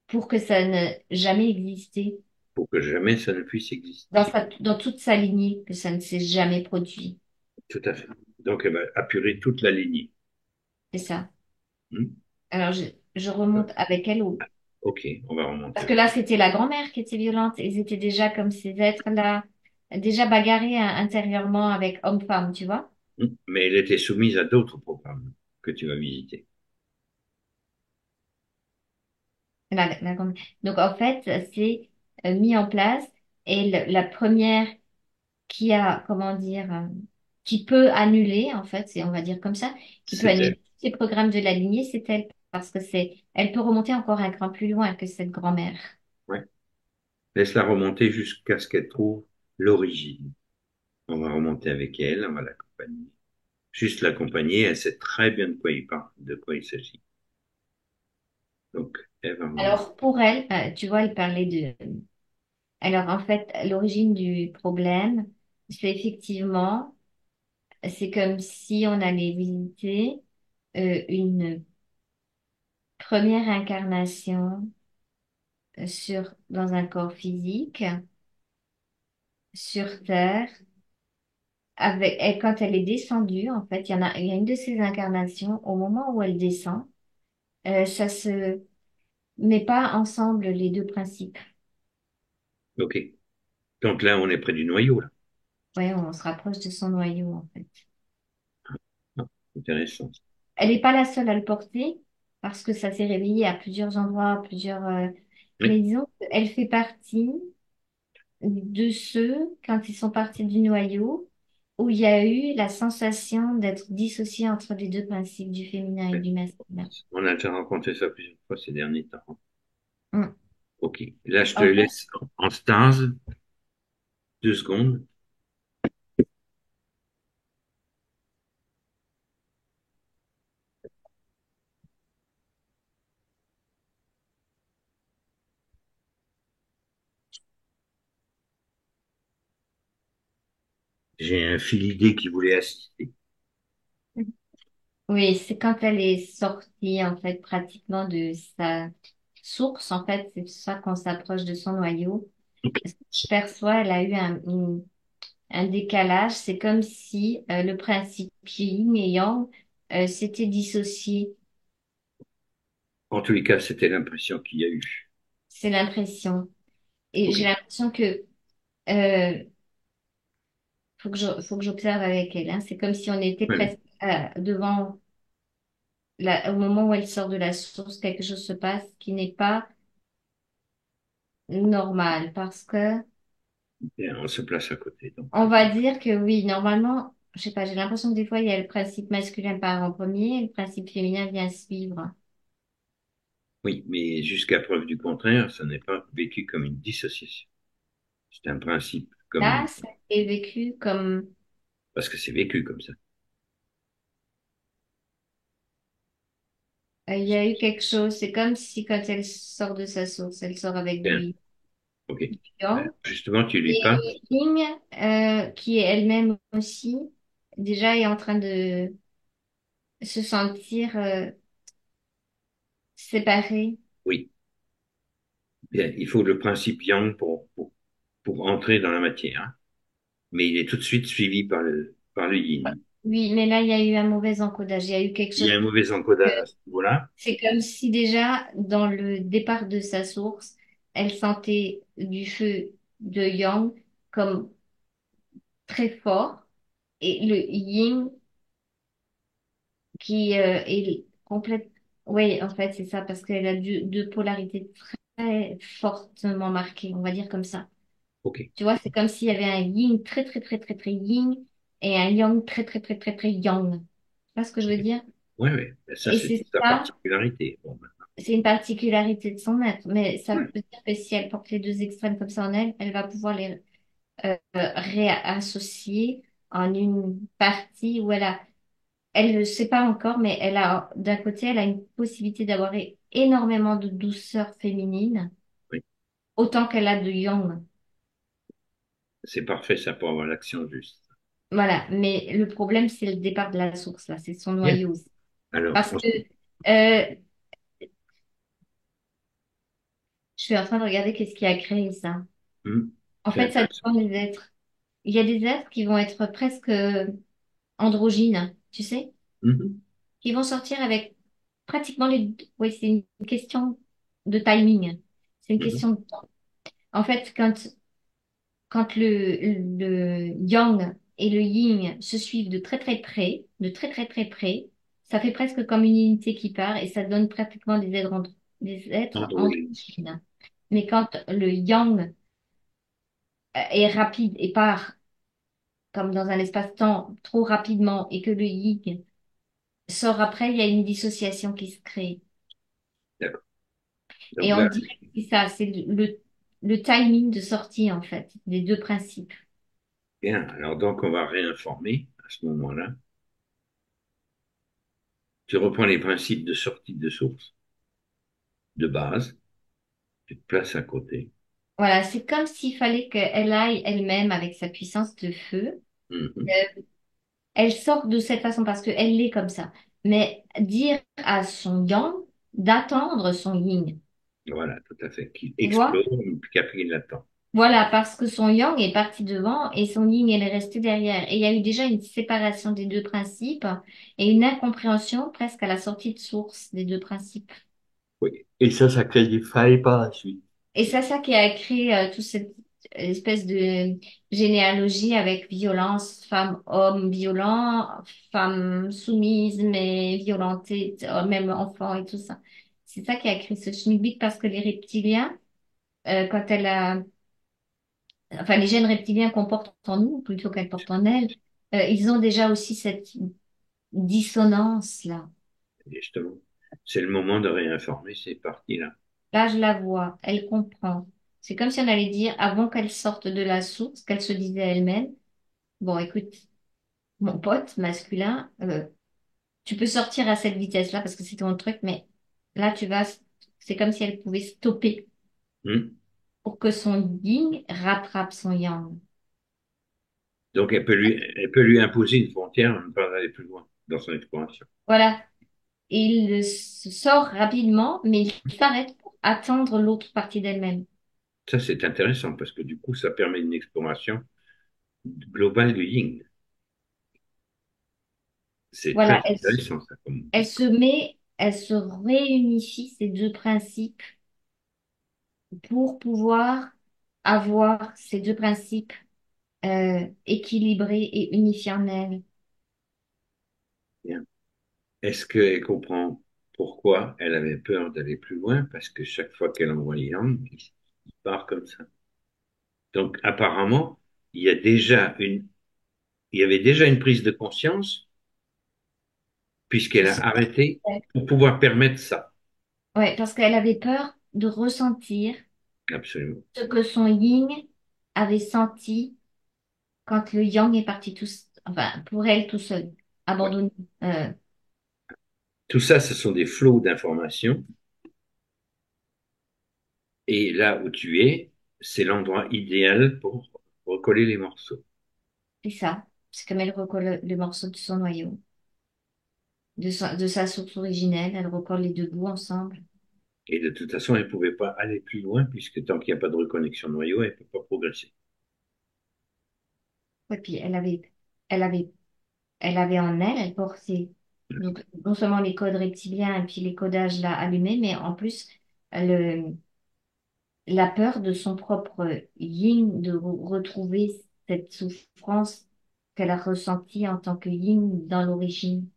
pour que ça ne jamais existé Pour que jamais ça ne puisse dans exister. dans toute sa lignée, que ça ne s'est jamais produit. Tout à fait. Donc, elle va apurer toute la lignée. C'est ça. Hmm. Alors, je remonte avec elle Ok, on va remonter parce que avec. là, c'était la grand-mère qui était violente. Ils étaient déjà comme ces êtres-là, déjà bagarrés intérieurement avec homme-femme, tu vois. Hmm. Mais elle était soumise à d'autres programmes que tu vas visiter. Donc, en fait, c'est mis en place et la première qui a, comment dire, qui peut annuler, en fait, on va dire comme ça, qui peut C'est elle. annuler tous les programmes de la lignée, c'est elle, parce que elle peut remonter encore un cran plus loin que cette grand-mère. Ouais. Laisse-la remonter jusqu'à ce qu'elle trouve l'origine. On va remonter avec elle, on va l'accompagner. Juste l'accompagner, elle sait très bien de quoi il parle, de quoi il s'agit. Donc, elle va m'en... Alors, pour elle, tu vois, elle parlait de... Alors, en fait, l'origine du problème, c'est effectivement, c'est comme si on allait visiter une première incarnation dans un corps physique, sur Terre, et quand elle est descendue, en fait, il y a une de ces incarnations, au moment où elle descend, ça se met pas ensemble les deux principes. Ok. Donc là, on est près du noyau, là. Ouais, on se rapproche de son noyau, en fait. Ah, intéressant. Elle n'est pas la seule à le porter, parce que ça s'est réveillé à plusieurs endroits, mais Oui. disons qu'elle fait partie de ceux, quand ils sont partis du noyau, où il y a eu la sensation d'être dissocié entre les deux principes du féminin et Oui. du masculin. On a déjà rencontré ça plusieurs fois ces derniers temps. Mm. Ok. Là, je te En fait, laisse en stase, 2 secondes. J'ai un fil idée qui voulait assister. oui, c'est quand elle est sortie, en fait, pratiquement de sa source, en fait, c'est pour ça qu'on s'approche de son noyau. Ce que je perçois, elle a eu un décalage. C'est comme si le principe yin et yang s'était dissocié. En tous les cas, c'était l'impression qu'il y a eu. C'est l'impression. Et Ok. j'ai l'impression que euh, faut que j'observe avec elle, hein. C'est comme si on était Oui, oui. presque devant au moment où elle sort de la source, quelque chose se passe qui n'est pas normal parce que Bien, on se place à côté. Donc, on va dire que oui, normalement, je sais pas, j'ai l'impression que des fois il y a le principe masculin part en premier et le principe féminin vient suivre. oui, mais jusqu'à preuve du contraire, ça n'est pas vécu comme une dissociation. C'est un principe Là, comme, ça est vécu comme parce que c'est vécu comme ça. il y a eu quelque chose. C'est comme si quand elle sort de sa source, elle sort avec Bien, du ok. yang. Justement, tu lui Et parles. Ying, qui est elle-même aussi, déjà est en train de se sentir séparée. Oui. Bien, il faut le principe yang pour entrer dans la matière, hein. Mais il est tout de suite suivi par le yin. Oui, mais là, il y a eu un mauvais encodage. Il y a eu quelque Il y chose a un mauvais que encodage à ce niveau-là. c'est comme si déjà, dans le départ de sa source, elle sentait du feu de yang comme très fort et le yin qui est complète. Oui, en fait, c'est ça, parce qu'elle a deux polarités très fortement marquées, on va dire comme ça. Ok. Tu vois, c'est comme s'il y avait un yin très, très, très, très, très yin et un yang très, très, très, très, très yang. Tu vois ce que je veux dire? Oui, oui. Ben, ça, Et c'est c'est sa ça, particularité. Bon, ben, c'est une particularité de son être, mais ça ouais. veut dire que si elle porte les deux extrêmes comme ça en elle, elle va pouvoir les réassocier en une partie où elle ne sait pas encore, mais d'un côté, elle a une possibilité d'avoir énormément de douceur féminine, Oui. autant qu'elle a de yang. C'est parfait, ça, pour avoir l'action juste. Voilà. Mais le problème, c'est le départ de la source, là. C'est son Bien. noyau. Alors, Parce que euh, je suis en train de regarder qu'est-ce qui a créé ça. En c'est fait, ça intéressant. dépend des êtres. Il y a des êtres qui vont être presque androgynes, tu sais, Mhm, qui vont sortir avec pratiquement les... Oui, c'est une question de timing. C'est une mhm. question de temps. En fait, quand le yang et le yin se suivent de très très près, de très très très près, ça fait presque comme une unité qui part et ça donne pratiquement des êtres Androgyne. androgynes. Mais quand le yang est rapide et part comme dans un espace-temps trop rapidement et que le yin sort après, il y a une dissociation qui se crée. D'accord. Donc Et on là, dirait que c'est ça, c'est le timing de sortie en fait des deux principes. bien. Alors, donc, on va réinformer à ce moment-là. Tu reprends les principes de sortie de source, de base, tu te places à côté. Voilà, c'est comme s'il fallait qu'elle aille elle-même avec sa puissance de feu. Mhm. Euh, Elle sort de cette façon parce qu'elle l'est comme ça. Mais dire à son yang d'attendre son yin, Voilà, tout à fait. Qui tu vois? explore, puis qu'après il l'attend. Voilà, parce que son yang est parti devant et son yin, elle est restée derrière. Et il y a eu déjà une séparation des deux principes et une incompréhension presque à la sortie de source des deux principes. Oui. Et ça crée des failles par la suite. Et c'est ça qui a créé toute cette espèce de généalogie avec violence, femme-homme violent, femme soumise mais violentée, même enfant et tout ça. C'est ça qui a créé ce schmilblick parce que les reptiliens, quand elle a, enfin les gènes reptiliens qu'on porte en nous plutôt qu'elle porte en elle, ils ont déjà aussi cette dissonance-là. Justement. C'est le moment de réinformer ces parties-là. Là, je la vois, elle comprend. C'est comme si on allait dire, avant qu'elle sorte de la source, qu'elle se disait elle-même, bon, écoute, mon pote masculin, tu peux sortir à cette vitesse-là parce que c'est ton truc, mais là, c'est comme si elle pouvait stopper Hmm. pour que son yin rattrape son yang. Donc elle peut lui imposer une frontière, ne pas aller plus loin dans son exploration. Voilà. Et se sort rapidement, mais il s'arrête pour attendre l'autre partie d'elle-même. Ça, c'est intéressant parce que du coup, ça permet une exploration globale du yin. C'est très Voilà, intéressant, ça. Comme... elle se réunifie ces deux principes pour pouvoir avoir ces deux principes équilibrés et unifiés en elle. Bien. Est-ce qu'elle comprend pourquoi elle avait peur d'aller plus loin? Parce que chaque fois qu'elle envoie Yang, il part comme ça. Donc, apparemment, il y a déjà une, il y avait déjà une prise de conscience puisqu'elle a arrêté pour pouvoir permettre ça. Ouais, parce qu'elle avait peur de ressentir Absolument. ce que son yin avait senti quand le yang est parti enfin, pour elle tout seul, Ouais. abandonné. Euh, Tout ça, ce sont des flots d'informations. Et là où tu es, c'est l'endroit idéal pour recoller les morceaux. c'est ça. C'est comme elle recolle le morceau de son noyau, de sa source originelle. Elle recolle les deux bouts ensemble. Et de toute façon, elle ne pouvait pas aller plus loin puisque tant qu'il n'y a pas de reconnexion noyau, elle ne peut pas progresser. Et puis elle avait elle avait en elle, elle portait donc non seulement les codes reptiliens et puis les codages là allumés, mais en plus le, la peur de son propre yin, de retrouver cette souffrance qu'elle a ressentie en tant que yin dans l'origine.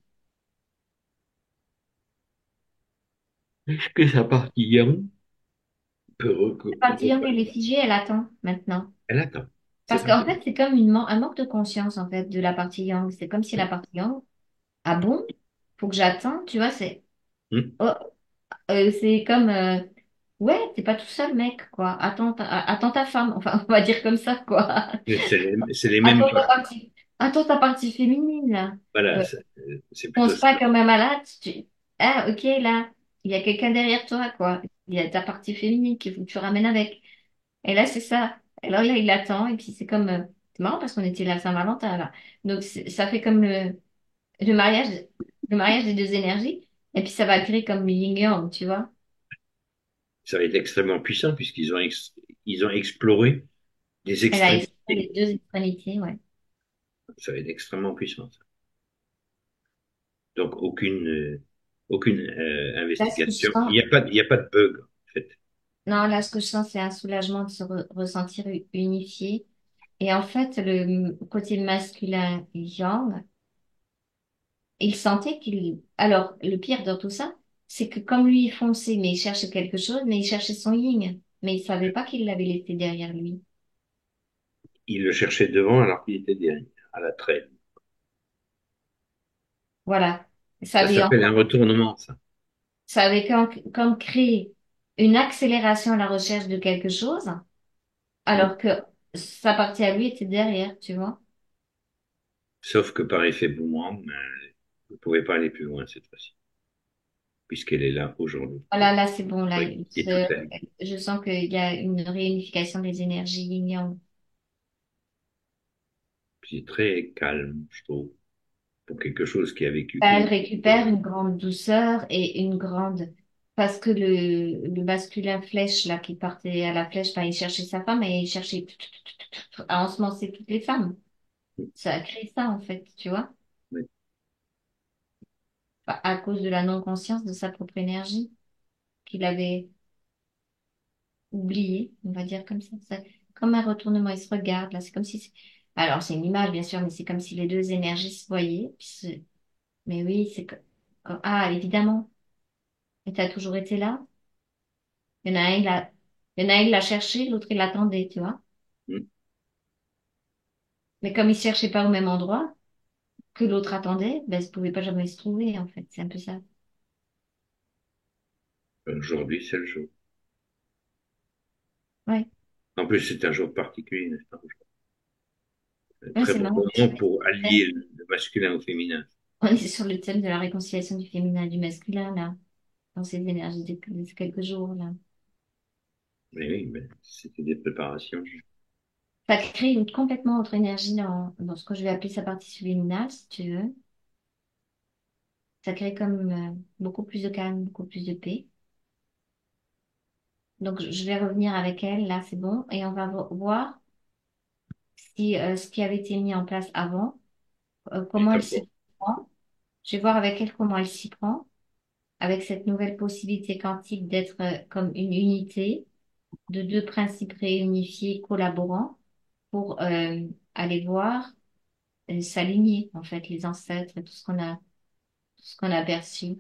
Est-ce que sa partie yang peut La partie yang, elle recoller? est figée, elle attend maintenant. Elle attend. Parce C'est qu'en intéressant. fait, c'est comme un manque de conscience en fait de la partie yang. C'est comme si la partie yang, ah bon, faut que j'attende, tu vois, Hmm. oh, c'est comme, ouais, t'es pas tout seul, mec, quoi. Attends ta femme. Enfin, on va dire comme ça, quoi. Mais c'est les mêmes Attends ta pas. partie, attends ta partie féminine, là. Voilà, Euh, c'est plutôt Pense ça. pas comme un malade. Ah, ok, là, il y a quelqu'un derrière toi, quoi. Il y a ta partie féminine qu'il faut que tu ramènes avec. Et là, c'est ça. Alors là, il attend, et puis c'est comme, c'est marrant parce qu'on était là à Saint-Valentin, là. Donc, ça fait comme le mariage, le mariage des deux énergies. Et puis, ça va créer comme le yin-yang, tu vois. Ça va être extrêmement puissant puisqu'ils ont exploré des Elle a exploré les extrémités. deux extrémités, ouais. Ça va être extrêmement puissant, ça. Donc, aucune Là, ce que je investigation. sens, Il y a pas de bug, en fait. non, là, ce que je sens, c'est un soulagement de se ressentir unifié. Et en fait, le côté masculin yang, il sentait qu'il... Alors, le pire dans tout ça, c'est que comme lui, il fonçait, mais il cherchait quelque chose, mais il cherchait son yin. Mais il savait pas qu'il l'avait laissé derrière lui. Il le cherchait devant alors qu'il était derrière, à la traîne. Voilà. Ça s'appelle un retournement, ça. Ça avait comme créé une accélération à la recherche de quelque chose, Mm. alors que sa partie à lui était derrière, tu vois. Sauf que par effet boomerang, vous ne pouvez pas aller plus loin cette fois-ci. puisqu'elle est là aujourd'hui. Voilà, là, c'est bon. Là, Oui, et toute la vie. je sens qu'il y a une réunification des énergies yin-yang. Puis c'est très calme, je trouve, pour quelque chose qui a vécu que Elle des récupère choses. une grande douceur et une grande... Parce que le masculin flèche, là, qui partait à la flèche, enfin, il cherchait sa femme et il cherchait à ensemencer toutes les femmes. Ça a créé ça, en fait, tu vois, Oui, à cause de la non-conscience de sa propre énergie qu'il avait oubliée, on va dire comme ça. Comme un retournement, ils se regardent, là, c'est comme si... Alors, c'est une image, bien sûr, mais c'est comme si les deux énergies se voyaient. Mais oui, c'est... Ah, évidemment. Et t'as toujours été là? Il y en a un, il y en a un, il l'a cherché, l'autre, il l'attendait, tu vois. mm. Mais comme ils ne cherchaient pas au même endroit que l'autre attendait, ben, ils ne pouvaient pas jamais se trouver, en fait. C'est un peu ça. Aujourd'hui, c'est le jour. Ouais, En plus, c'est un jour particulier, n'est-ce pas? Un ouais, très c'est bon marrant. moment pour allier le masculin au féminin. On est sur le thème de la réconciliation du féminin et du masculin, là, dans ces énergies de quelques jours, là. Mais oui, mais c'était des préparations. Ça crée une complètement autre énergie dans ce que je vais appeler sa partie subliminale, si tu veux. Ça crée comme beaucoup plus de calme, beaucoup plus de paix. Donc, je vais revenir avec elle, là, c'est bon, et on va voir si ce qui avait été mis en place avant, Et comment elle d'abord, s'y prend. Je vais voir avec elle comment elle s'y prend, avec cette nouvelle possibilité quantique d'être comme une unité de deux principes réunifiés, collaborants, pour aller voir, s'aligner, en fait, les ancêtres et tout ce qu'on a perçu.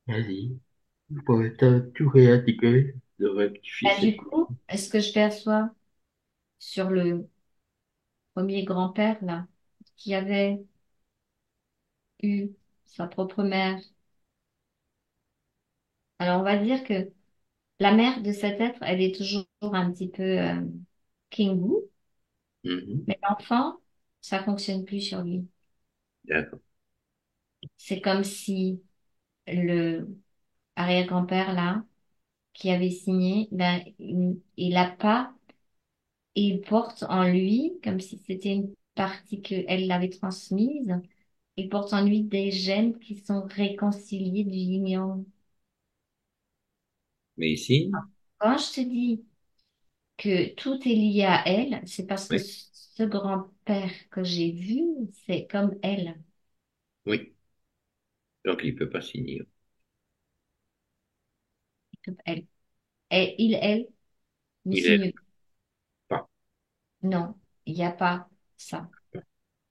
vas-y, pour tout réintégrer, de rectifier Là, cette... du coup, est-ce que je perçois sur le premier grand-père, là, qui avait eu sa propre mère? Alors, on va dire que la mère de cet être, elle est toujours un petit peu King Boo, Mhm. mais l'enfant, ça fonctionne plus sur lui. D'accord. C'est comme si le arrière-grand-père, là, qui avait signé, ben, il a pas, il porte en lui, comme si c'était une partie qu'elle l'avait transmise, il porte en lui des gènes qui sont réconciliés du yin-yang. Mais ici, Quand je te dis que tout est lié à elle, c'est parce que oui, ce grand-père que j'ai vu, c'est comme elle. oui. Donc, il peut pas signer. Comme elle. Et il, elle, ne Il est signe pas. non, il n'y a pas ça.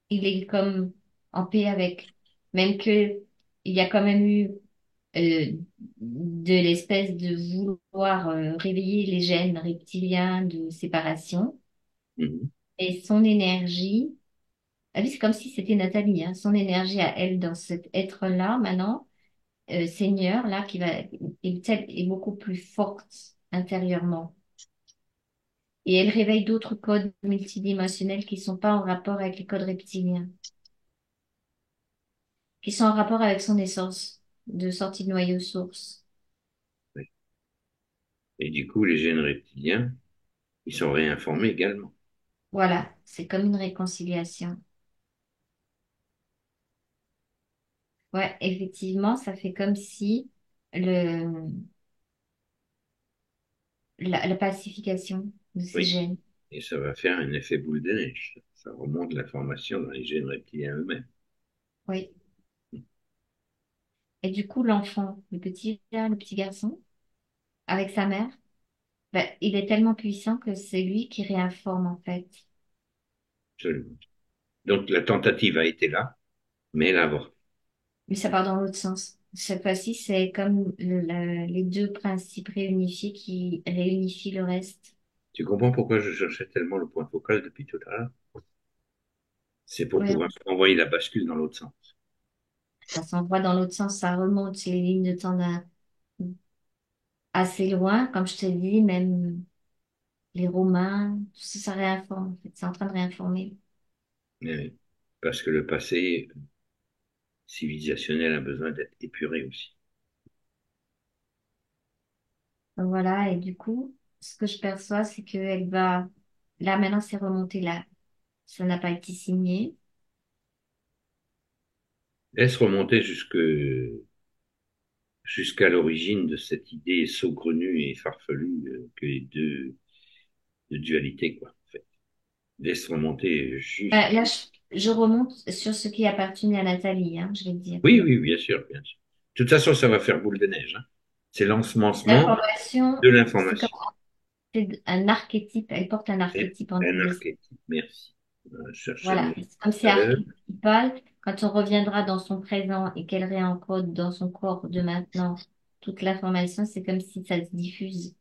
Il est comme en paix avec, même que il y a quand même eu de l'espèce de vouloir réveiller les gènes reptiliens de séparation Mhm. et son énergie, ah oui, c'est comme si c'était Nathalie, hein, son énergie à elle dans cet être-là maintenant, Seigneur là qui va est beaucoup plus forte intérieurement et elle réveille d'autres codes multidimensionnels qui sont pas en rapport avec les codes reptiliens, qui sont en rapport avec son essence de sortie de noyau source. Oui. Et du coup, les gènes reptiliens, ils sont réinformés également. Voilà, c'est comme une réconciliation. Ouais, effectivement, ça fait comme si le, la pacification de ces Oui. gènes. Et ça va faire un effet boule de neige. Ça remonte l'information dans les gènes reptiliens eux-mêmes. Oui. Et du coup, l'enfant, le petit garçon, avec sa mère, ben, il est tellement puissant que c'est lui qui réinforme en fait. Absolument. Donc, la tentative a été là, mais elle a avorté. Mais ça part dans l'autre sens. Cette fois-ci, c'est comme les deux principes réunifiés qui réunifient le reste. Tu comprends pourquoi je cherchais tellement le point focal depuis tout à l'heure? C'est pour Ouais, pouvoir envoyer la bascule dans l'autre sens. ça s'envoie dans l'autre sens, ça remonte les lignes de temps assez loin, comme je te dis, même les Romains, tout ça, ça réinforme en fait. C'est en train de réinformer. Mais oui. Parce que le passé civilisationnelle a besoin d'être épurée aussi. Voilà, et du coup, ce que je perçois, c'est qu'elle va, là maintenant c'est remonté là, ça n'a pas été signé. Laisse remonter jusqu'à l'origine de cette idée saugrenue et farfelue que les deux de dualité, quoi, en fait. Laisse remonter juste. Là, je remonte sur ce qui appartenait à Nathalie, hein, je vais te dire. Oui, oui, bien sûr, bien sûr. De toute façon, ça va faire boule de neige, hein. C'est l'ensemencement L'information, de c'est comme l'information. c'est un archétype, elle porte un Et archétype en un elle. archétype, merci. Je cherchais le Voilà, mot c'est comme tout c'est à l'heure. archétypal, quand on reviendra dans son présent et qu'elle réencode dans son corps de maintenant toute l'information, c'est comme si ça se diffuse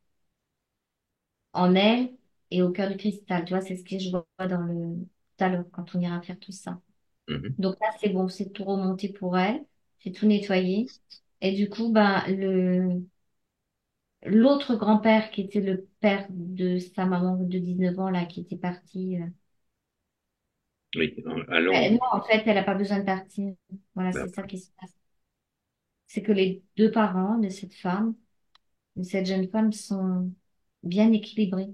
en elle et au cœur du cristal. Tu vois, c'est ce que je vois dans le tout à l'heure quand on ira faire tout ça. Mhm. Donc là, c'est bon, c'est tout remonté pour elle, c'est tout nettoyé. Et du coup, ben, l'autre grand-père qui était le père de sa maman de 19 ans, là, qui était parti. Oui, à Londres. Non, en fait, elle n'a pas besoin de partir. Voilà, Bah, c'est ça qui se passe. C'est que les deux parents de cette femme, de cette jeune femme, sont bien équilibrés.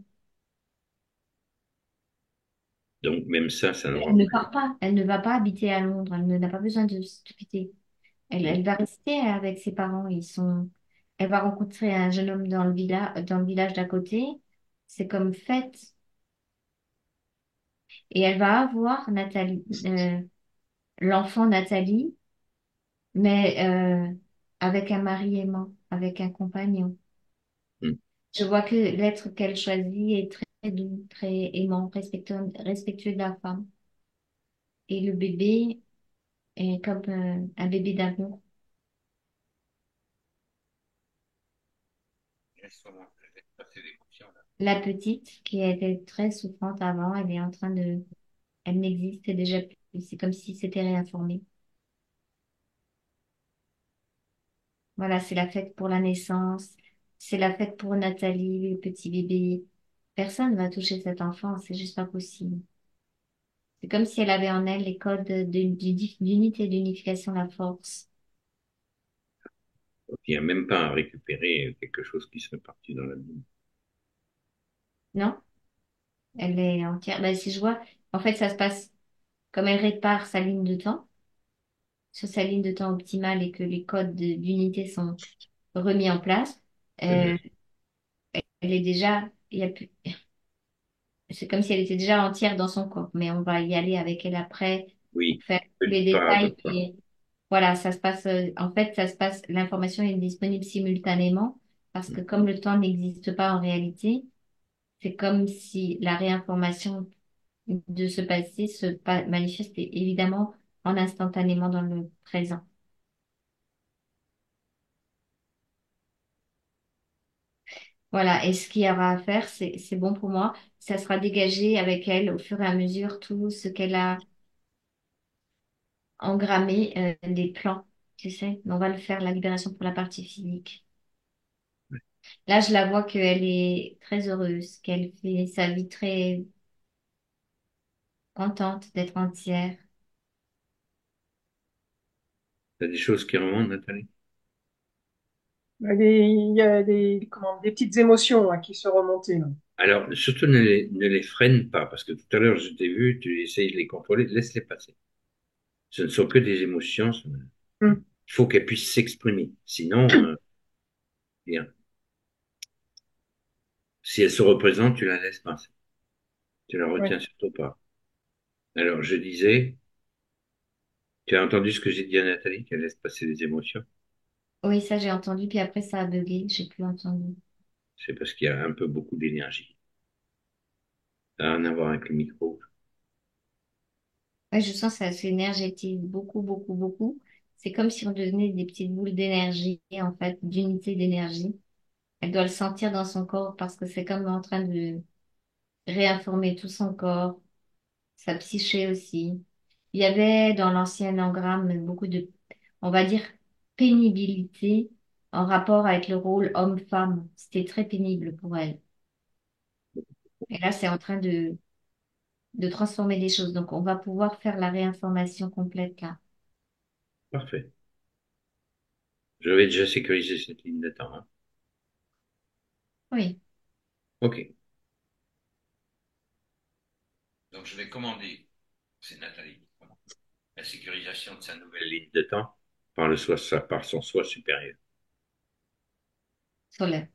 donc, même ça Elle n'aura ne plus. part pas, elle ne va pas habiter à Londres, n'a pas besoin de se quitter. Elle va rester avec ses parents. Elle va rencontrer un jeune homme dans le village d'à côté. C'est comme fête. Et elle va avoir l'enfant Nathalie, mais avec un mari aimant, avec un compagnon. Mhm. Je vois que l'être qu'elle choisit est très doux, très aimant, respectueux de la femme. Et le bébé est comme un bébé d'amour. La petite, qui était très souffrante avant, elle est en train de... Elle n'existe déjà plus. C'est comme si c'était réinformé. Voilà, c'est la fête pour la naissance. C'est la fête pour Nathalie, le petit bébé. Personne ne va toucher cet enfant, c'est juste pas possible. C'est comme si elle avait en elle les codes d'unité, d'unification, la force. Donc, il n'y a même pas à récupérer quelque chose qui serait parti dans la boue. Non? Elle est entière. Ben, si je vois, en fait, ça se passe comme elle répare sa ligne de temps, sur sa ligne de temps optimale et que les codes d'unité sont remis en place. Mhm. euh, Elle est déjà, il y a plus, c'est comme si elle était déjà entière dans son corps, mais on va y aller avec elle après pour Oui, faire tous les pas à détails. pas. Et voilà, ça se passe, en fait, ça se passe, l'information est disponible simultanément parce que comme le temps n'existe pas en réalité, c'est comme si la réinformation de ce passé manifeste évidemment en instantanément dans le présent. Voilà, et ce qu'il y aura à faire, c'est bon pour moi. Ça sera dégagé avec elle au fur et à mesure tout ce qu'elle a engrammé, des plans, tu sais. On va le faire, la libération pour la partie physique. Là, je la vois qu'elle est très heureuse, qu'elle fait sa vie très contente d'être entière. T'as des choses qui remontent, Nathalie? Il y a des petites émotions là, qui se remontent là. Alors, surtout ne les freine pas, parce que tout à l'heure, je t'ai vu, tu essayes de les contrôler, laisse-les passer. Ce ne sont que des émotions, Hmm. il faut qu'elles puissent s'exprimer. Sinon, bien. Si elle se représente, tu la laisses passer. Tu la Ouais. retiens surtout pas. Alors, je disais, tu as entendu ce que j'ai dit à Nathalie, qu'elle laisse passer les émotions? Oui, ça j'ai entendu, puis après ça a bugué, j'ai plus entendu. C'est parce qu'il y a un peu beaucoup d'énergie. Ça n'a rien à voir avec le micro. Ouais, je sens que ça s'énergétise beaucoup, beaucoup, beaucoup. C'est comme si on devenait des petites boules d'énergie, en fait, d'unité d'énergie. Elle doit le sentir dans son corps parce que c'est comme en train de réinformer tout son corps, sa psyché aussi. Il y avait dans l'ancien engramme beaucoup de, on va dire, pénibilité en rapport avec le rôle homme-femme. C'était très pénible pour elle. Et là, c'est en train de transformer des choses. Donc, on va pouvoir faire la réinformation complète là. Parfait. Je vais déjà sécuriser cette ligne de temps, hein. Oui, OK. Donc, je vais commander, c'est Nathalie, la sécurisation de sa nouvelle ligne de temps par son soi supérieur. solaire.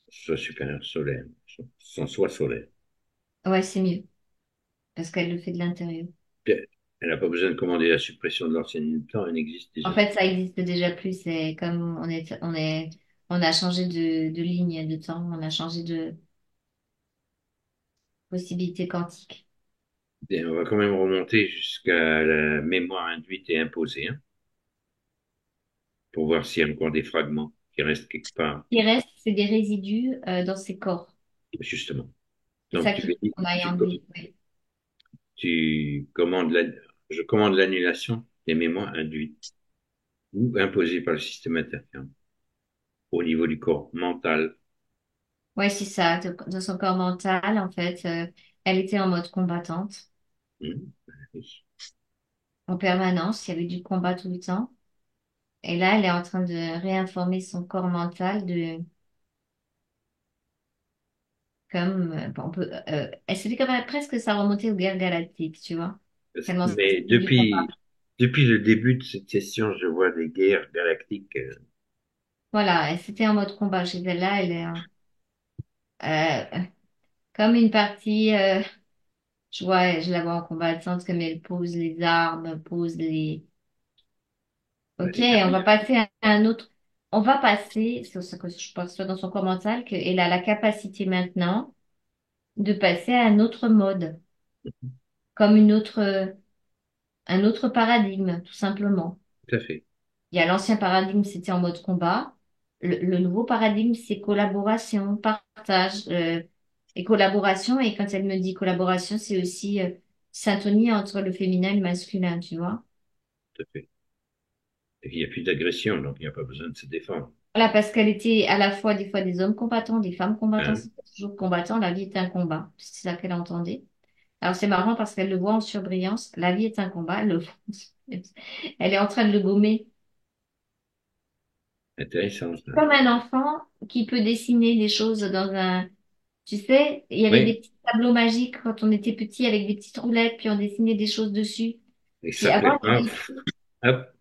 Soi supérieur solaire. Son soi solaire. Ouais, c'est mieux, parce qu'elle le fait de l'intérieur. Puis, elle n'a pas besoin de commander la suppression de l'ancienne ligne de temps, elle existe En déjà. fait, ça existe déjà plus. C'est comme on a changé de ligne de temps, on a changé de possibilité quantique. Bien, on va quand même remonter jusqu'à la mémoire induite et imposée, hein, pour voir s'il y a encore des fragments qui restent quelque part, Ce qui reste, c'est des résidus dans ces corps. justement. C'est Donc, ça qu'il faut qu'on aille enlever. Oui. tu commandes je commande l'annulation des mémoires induites ou imposées par le système intérieur au niveau du corps mental. Ouais, c'est ça. De son corps mental, en fait, elle était en mode combattante Hmm. en permanence. Il y avait du combat tout le temps. Et là, elle est en train de réinformer son corps mental de comme bon, elle se fait comme presque ça remonter aux guerres galactiques, tu vois. Tellement Mais c'était du combat. depuis le début de cette session, je vois des guerres galactiques. Voilà, elle c'était en mode combat chez elle là, elle est comme une partie. Je la vois en combattante comme elle pose les armes, pose les. Ouais, Ok, on va passer à un autre. On va passer, c'est ce que je perçois dans son corps mental, qu'elle a la capacité maintenant de passer à un autre mode, comme un autre paradigme, tout simplement. tout à fait. Il y a l'ancien paradigme, c'était en mode combat. Le nouveau paradigme, c'est collaboration, partage et collaboration. Et quand elle me dit collaboration, c'est aussi syntonie entre le féminin et le masculin, tu vois. Tout à fait. Et il n'y a plus d'agression, donc il n'y a pas besoin de se défendre. Voilà, parce qu'elle était à la fois des fois des hommes combattants, des femmes combattantes, Hein? c'était toujours combattant, la vie est un combat. C'est ça qu'elle entendait. Alors c'est marrant parce qu'elle le voit en surbrillance, la vie est un combat, elle le voit en surbrillance. Elle est en train de le gommer. Intéressant, ça. Comme un enfant qui peut dessiner des choses dans un. Tu sais, il y avait des Oui, petits tableaux magiques quand on était petit avec des petites roulettes, puis on dessinait des choses dessus. et Puis ça avant, fait paf, hop,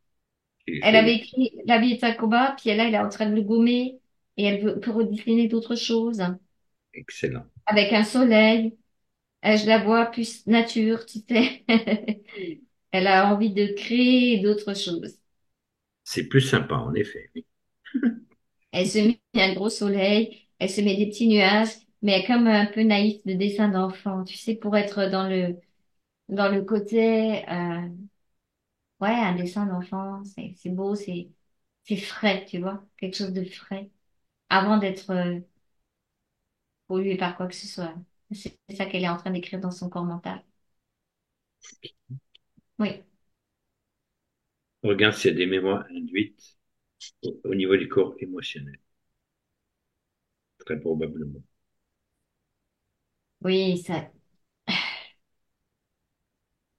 tu elle fais avait écrit La vie est un combat, puis là, elle est en train de le gommer et peut redessiner d'autres choses excellent. avec un soleil. Je la vois plus nature, tu sais. Elle a envie de créer d'autres choses. C'est plus sympa, en effet. Oui. Elle se met un gros soleil, elle se met des petits nuages, mais comme un peu naïf de dessin d'enfant, tu sais, pour être dans le côté, ouais, un dessin d'enfant, c'est beau, c'est frais, tu vois, quelque chose de frais, avant d'être pollué par quoi que ce soit. C'est ça qu'elle est en train d'écrire dans son corps mental. Oui, Regarde s'il y a des mémoires induites au niveau du corps émotionnel, très probablement. oui, ça.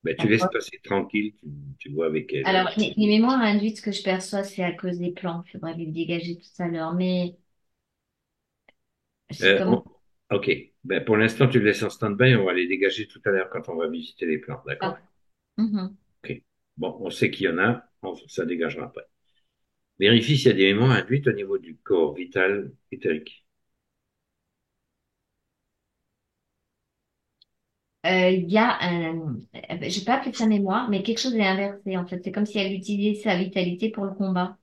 Ben, tu laisses passer tranquille, tu vois avec elle. Alors, les mémoires induites, ce que je perçois, c'est à cause des plans. Il faudra les dégager tout à l'heure. Mais c'est Euh, comme on- Ok, ben, pour l'instant, tu le laisses en stand-by, on va les dégager tout à l'heure quand on va visiter les plans, ça. d'accord? Mhm. Ok. Bon, on sait qu'il y en a, ça dégagera après. Vérifie s'il y a des mémoires induites au niveau du corps vital éthérique. Il y a je vais pas appeler ça mémoire, mais quelque chose est inversé en fait. C'est comme si elle utilisait sa vitalité pour le combat.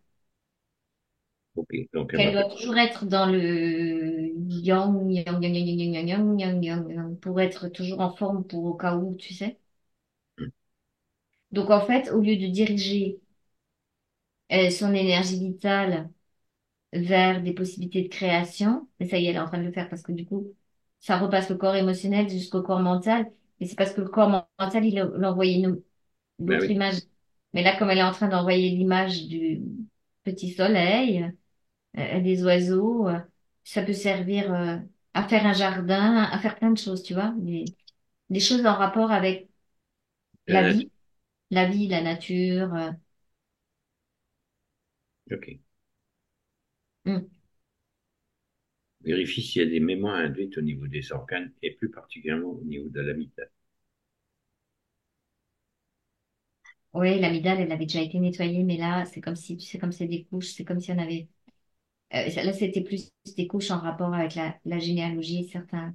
Ok, donc elle Qu'elle va pas. doit toujours être dans le yang, yang, yang, yang, yang, yang, yang, yang, yang, yang, pour être toujours en forme pour au cas où, tu sais. Donc en fait, au lieu de diriger son énergie vitale vers des possibilités de création, et ça y est, elle est en train de le faire parce que du coup, ça repasse le corps émotionnel jusqu'au corps mental, et c'est parce que le corps mental, il a envoyé Ben l'autre oui, image. Mais là, comme elle est en train d'envoyer l'image du petit soleil, des oiseaux, ça peut servir à faire un jardin, à faire plein de choses, tu vois, des choses en rapport avec la la nature. vie, la vie, la nature. Ok. Mm. Vérifie s'il y a des mémoires induites au niveau des organes et plus particulièrement au niveau de l'amygdale. Oui, l'amygdale, elle avait déjà été nettoyée, mais là, c'est comme si, tu sais, comme c'est des couches, c'est comme si on avait. Là, c'était plus des couches en rapport avec la généalogie, certains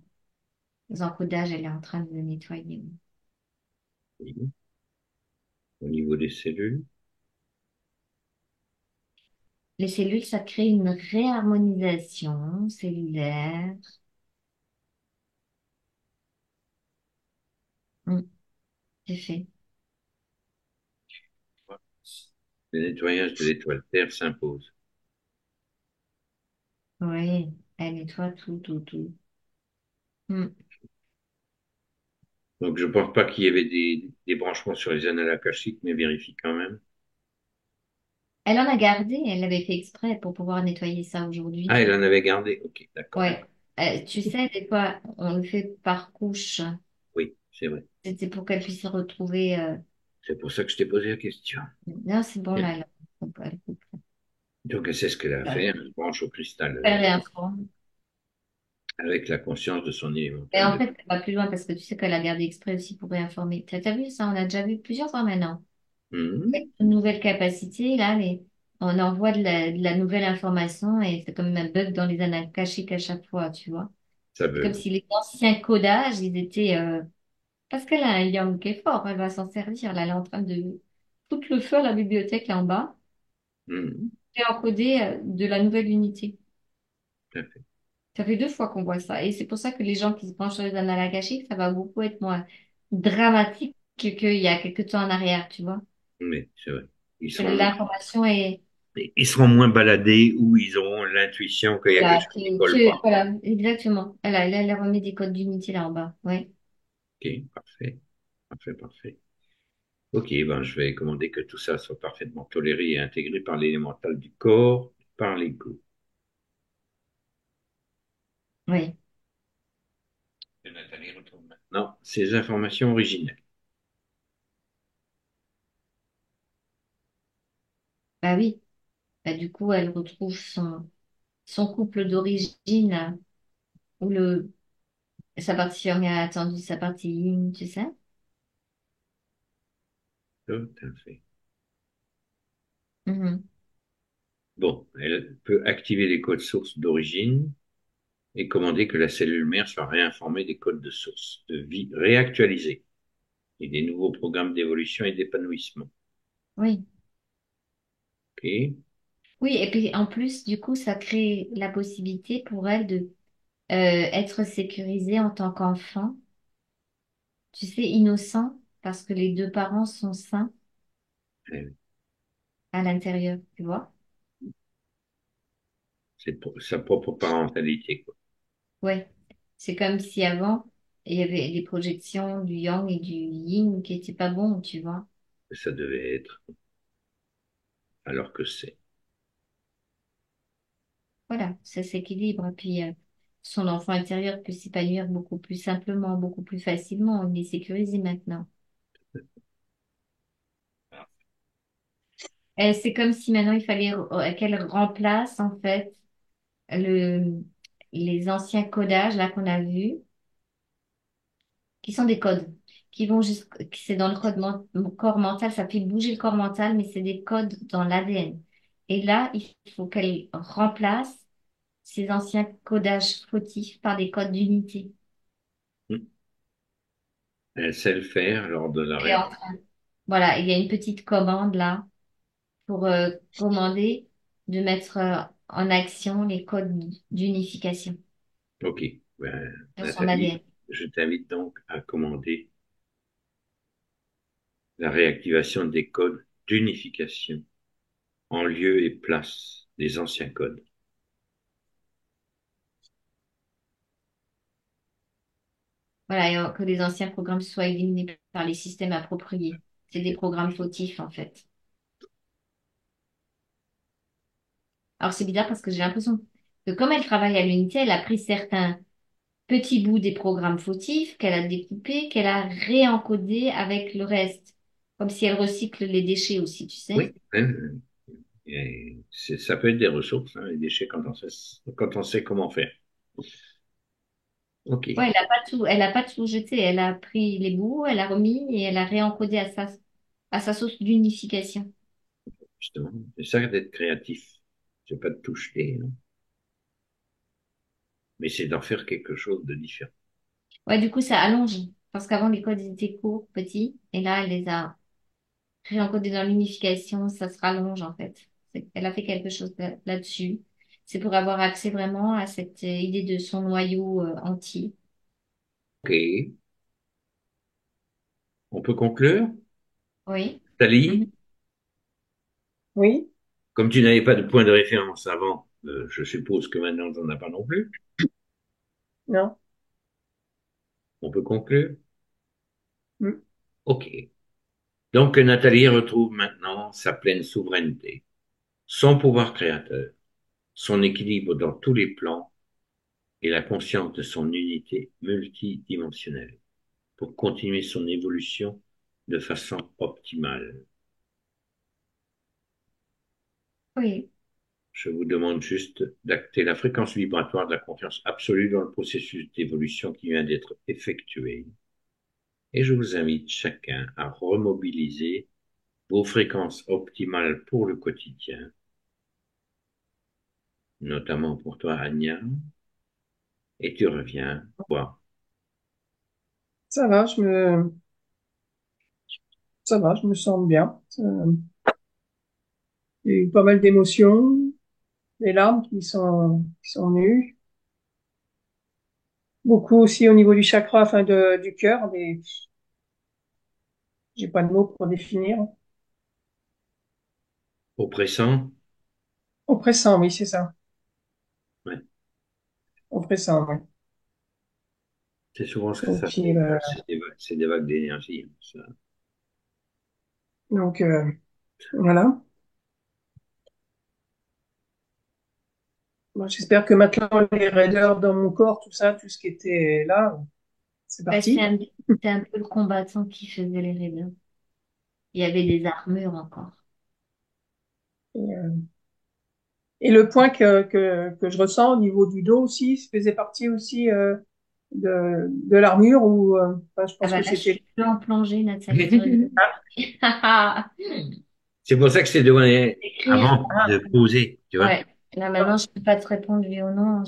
encodages, elle est en train de le nettoyer. Oui. Au niveau des cellules, Les cellules, ça crée une réharmonisation cellulaire. Mm, c'est fait. le nettoyage de l'étoile Terre s'impose. Oui, elle nettoie tout, tout, tout. Mm. Donc, je ne pense pas qu'il y avait des branchements sur les annales akashiques, mais vérifie quand même. Elle en a gardé, elle l'avait fait exprès pour pouvoir nettoyer ça aujourd'hui. Ah, elle en avait gardé. Ok, d'accord. Ouais. Tu sais, des fois, on le fait par couche. Oui, c'est vrai. C'était pour qu'elle puisse se retrouver. C'est pour ça que je t'ai posé la question. Non, c'est bon, Bien. là. Elle Donc, elle sait ce qu'elle a à elle- faire. Elle se branche au cristal elle réinforme. avec la conscience de son Et élémental en de. fait, elle va plus loin parce que tu sais qu'elle a gardé exprès aussi pour réinformer. T'as vu ça? On a déjà vu plusieurs fois maintenant. Mhm. Avec une nouvelle capacité, là, on envoie de la nouvelle information et c'est comme un bug dans les annales akashiques à chaque fois, tu vois. Ça C'est comme bug. si les anciens codages, ils étaient. Parce qu'elle a un Yang qui est fort, elle va s'en servir. Là, elle est en train de foutre le feu à la bibliothèque là en bas Mhm. et encoder de la nouvelle unité. Tout à fait. Ça fait 2 fois qu'on voit ça. Et c'est pour ça que les gens qui se penchent sur les annales akashiques, ça va beaucoup être moins dramatique qu'il y a quelques temps en arrière, tu vois. Mais c'est vrai. Ils Que seront, l'information est. ils seront moins baladés ou ils auront l'intuition qu'il y a quelque Voilà, chose qui colle pas. voilà, exactement. Elle remet des codes d'unité là en bas. Ouais. Ok, parfait. Parfait, parfait. Ok, ben, je vais commander que tout ça soit parfaitement toléré et intégré par l'élémental du corps, par l'ego. Oui. Et Nathalie retrouve maintenant ces informations originelles. Bah oui. Bah, du coup, elle retrouve son couple d'origine où sa partie yang a attendu sa partie yin, tu sais. Tout à fait. Mhm. Bon, elle peut activer les codes sources d'origine et commander que la cellule mère soit réinformée des codes de source de vie réactualisés et des nouveaux programmes d'évolution et d'épanouissement. Oui. Ok? Oui, et puis en plus, du coup, ça crée la possibilité pour elle de être sécurisée en tant qu'enfant, tu sais, innocent, parce que les deux parents sont sains Euh, à l'intérieur, tu vois. C'est pour sa propre parentalité, quoi. Ouais. C'est comme si avant, il y avait des projections du yang et du yin qui étaient pas bons, tu vois. Ça devait être, alors que c'est. Voilà, ça s'équilibre. Puis son enfant intérieur peut s'épanouir beaucoup plus simplement, beaucoup plus facilement. Il est sécurisé maintenant. Et c'est comme si maintenant il fallait qu'elle remplace en fait le, les anciens codages là qu'on a vus, qui sont des codes, qui vont c'est dans le corps mental, ça fait bouger le corps mental, mais c'est des codes dans l'ADN. Et là, il faut qu'elle remplace ces anciens codages fautifs par des codes d'unité. Elle sait le faire lors de la Et réunion. voilà, il y a une petite commande là pour commander de mettre en action les codes d'unification Ok. Ben, sur son Nathalie, ADN. je t'invite donc à commander la réactivation des codes d'unification en lieu et place des anciens codes. Voilà, et que les anciens programmes soient éliminés par les systèmes appropriés. C'est des programmes fautifs, en fait. Alors, c'est bizarre parce que j'ai l'impression que comme elle travaille à l'unité, elle a pris certains petits bouts des programmes fautifs qu'elle a découpés, qu'elle a réencodés avec le reste. Comme si elle recycle les déchets aussi, tu sais. Oui, hein, ça peut être des ressources, hein, les déchets, quand on sait comment faire. OK, Ouais, elle a pas tout jeté. Elle a pris les bouts, elle a remis et elle a réencodé à sa sauce d'unification. justement, c'est ça d'être créatif. C'est pas de tout jeter, hein, mais c'est d'en faire quelque chose de différent. Ouais, du coup, ça allonge. Parce qu'avant, les codes ils étaient courts, petits. Et là, elle les a réencodés dans l'unification. Ça se rallonge, en fait. Elle a fait quelque chose là-dessus. C'est pour avoir accès vraiment à cette idée de son noyau entier. OK, on peut conclure? Oui. Thalie, Mhm. Oui, comme tu n'avais pas de point de référence avant, je suppose que maintenant tu n'en as pas non plus. non. On peut conclure? Hmm. OK. Donc Nathalie retrouve maintenant sa pleine souveraineté, son pouvoir créateur, son équilibre dans tous les plans et la conscience de son unité multidimensionnelle pour continuer son évolution de façon optimale. Oui. Je vous demande juste d'acter la fréquence vibratoire de la confiance absolue dans le processus d'évolution qui vient d'être effectué. Et je vous invite chacun à remobiliser vos fréquences optimales pour le quotidien, notamment pour toi, Anya, et tu reviens. Bon, Ça va, ça va, je me sens bien. Il y a eu pas mal d'émotions, des larmes qui sont venues. Beaucoup aussi au niveau du chakra, enfin du cœur, des, j'ai pas de mots pour définir. oppressant, Oppressant, oui, c'est ça. ouais, Oppressant, oui. c'est souvent ce que Et ça puis, fait. C'est des vagues d'énergie, hein, ça. donc, voilà. Moi, j'espère que maintenant, les raideurs dans mon corps, tout ça, tout ce qui était là, c'est Bah, parti. c'était un peu le combattant qui faisait les raids. Il y avait des armures encore. Et, et le point que je ressens au niveau du dos aussi, ça faisait partie aussi de l'armure ou enfin, je Ah pense bah que là, je suis c'était. plus en plongée, Nathalie, tu rigoles. C'est pour ça que je t'ai demandé Écrire. avant de poser, tu vois. Ouais. Là, maintenant, je peux pas te répondre oui ou non.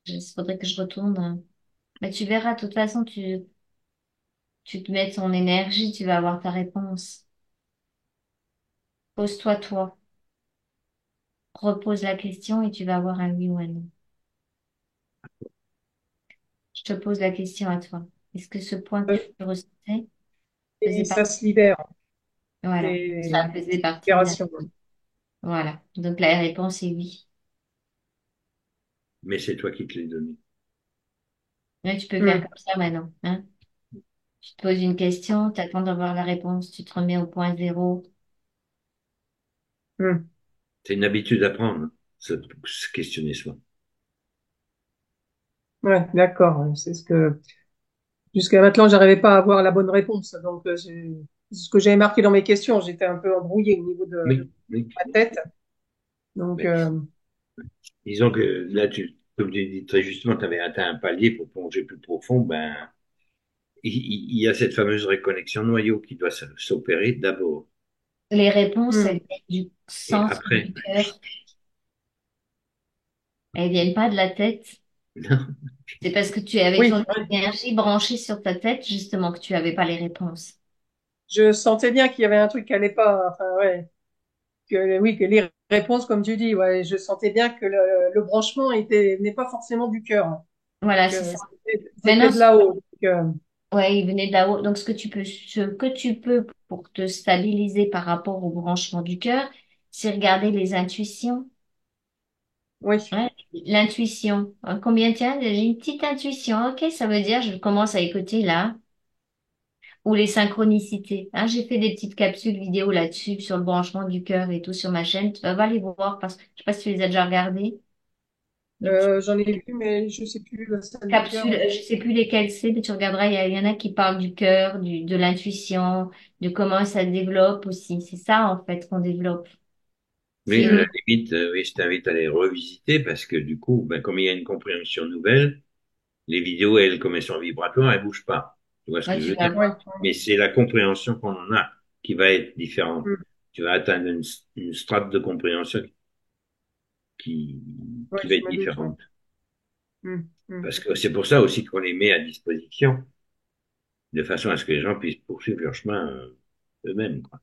Il faudrait que je retourne. Mais tu verras, de toute façon, tu te mets ton énergie, tu vas avoir ta réponse. Pose-toi, toi. Repose la question et tu vas avoir un oui ou un non. Je te pose la question à toi. Est-ce que ce point que tu ressentais Et faisait ça partie? se libère, Voilà. Ça c'est faisait partie de la... libération. Voilà. Donc la réponse est oui. Mais c'est toi qui te l'ai donné. Là, tu peux faire Hmm, comme ça maintenant, hein. Tu te poses une question, tu attends d'avoir la réponse, tu te remets au point zéro. hmm. C'est une habitude à prendre, hein, se questionner soi. Ouais, d'accord. C'est ce que jusqu'à maintenant, j'arrivais pas à avoir la bonne réponse. Donc, c'est ce que j'avais marqué dans mes questions. J'étais un peu embrouillée au niveau de Oui, oui. ma tête. Donc, Mais disons que là, comme tu dis très justement, tu avais atteint un palier pour plonger plus profond, ben, il y a cette fameuse réconnexion noyau qui doit s'opérer d'abord. Les réponses, hmm, elles viennent du Et sens, après, du cœur. Elles viennent pas de la tête. C'est parce que tu avais oui, ton énergie branchée sur ta tête, justement, que tu avais pas les réponses. je sentais bien qu'il y avait un truc qui allait pas. Enfin, ouais. Oui, que les réponses, comme tu dis, ouais, je sentais bien que le branchement n'est pas forcément du cœur, Voilà, c'est que ça. c'était Maintenant, de là-haut. Donc, ouais, il venait de là-haut. Donc, ce que tu peux pour te stabiliser par rapport au branchement du cœur, c'est regarder les intuitions. oui, Ouais, l'intuition. Combien tiens? J'ai une petite intuition. Ok, ça veut dire je commence à écouter là. Ou les synchronicités. Hein, j'ai fait des petites capsules vidéo là-dessus sur le branchement du cœur et tout sur ma chaîne. Tu vas aller voir parce que je sais pas si tu les as déjà regardées. J'en ai vu, mais je sais plus, ça me dit Capsules, cœur. je sais plus lesquelles c'est, mais tu regarderas, il y en a qui parlent du cœur, de l'intuition, de comment ça développe aussi. C'est ça, en fait, qu'on développe. C'est Mais à une... la limite, oui, je t'invite à les revisiter parce que du coup, ben, comme il y a une compréhension nouvelle, les vidéos, elles, comme elles sont vibratoires, elles bougent pas. Tu vois ce Ouais, que je tu veux vas dire? Ouais. voir. Mais c'est la compréhension qu'on en a qui va être différente. Mm. Tu vas atteindre une strate de compréhension qui, Ouais, qui va je être me doute, ouais. différente. Mm. Mm. Parce que c'est pour ça aussi qu'on les met à disposition, de façon à ce que les gens puissent poursuivre leur chemin eux-mêmes, quoi.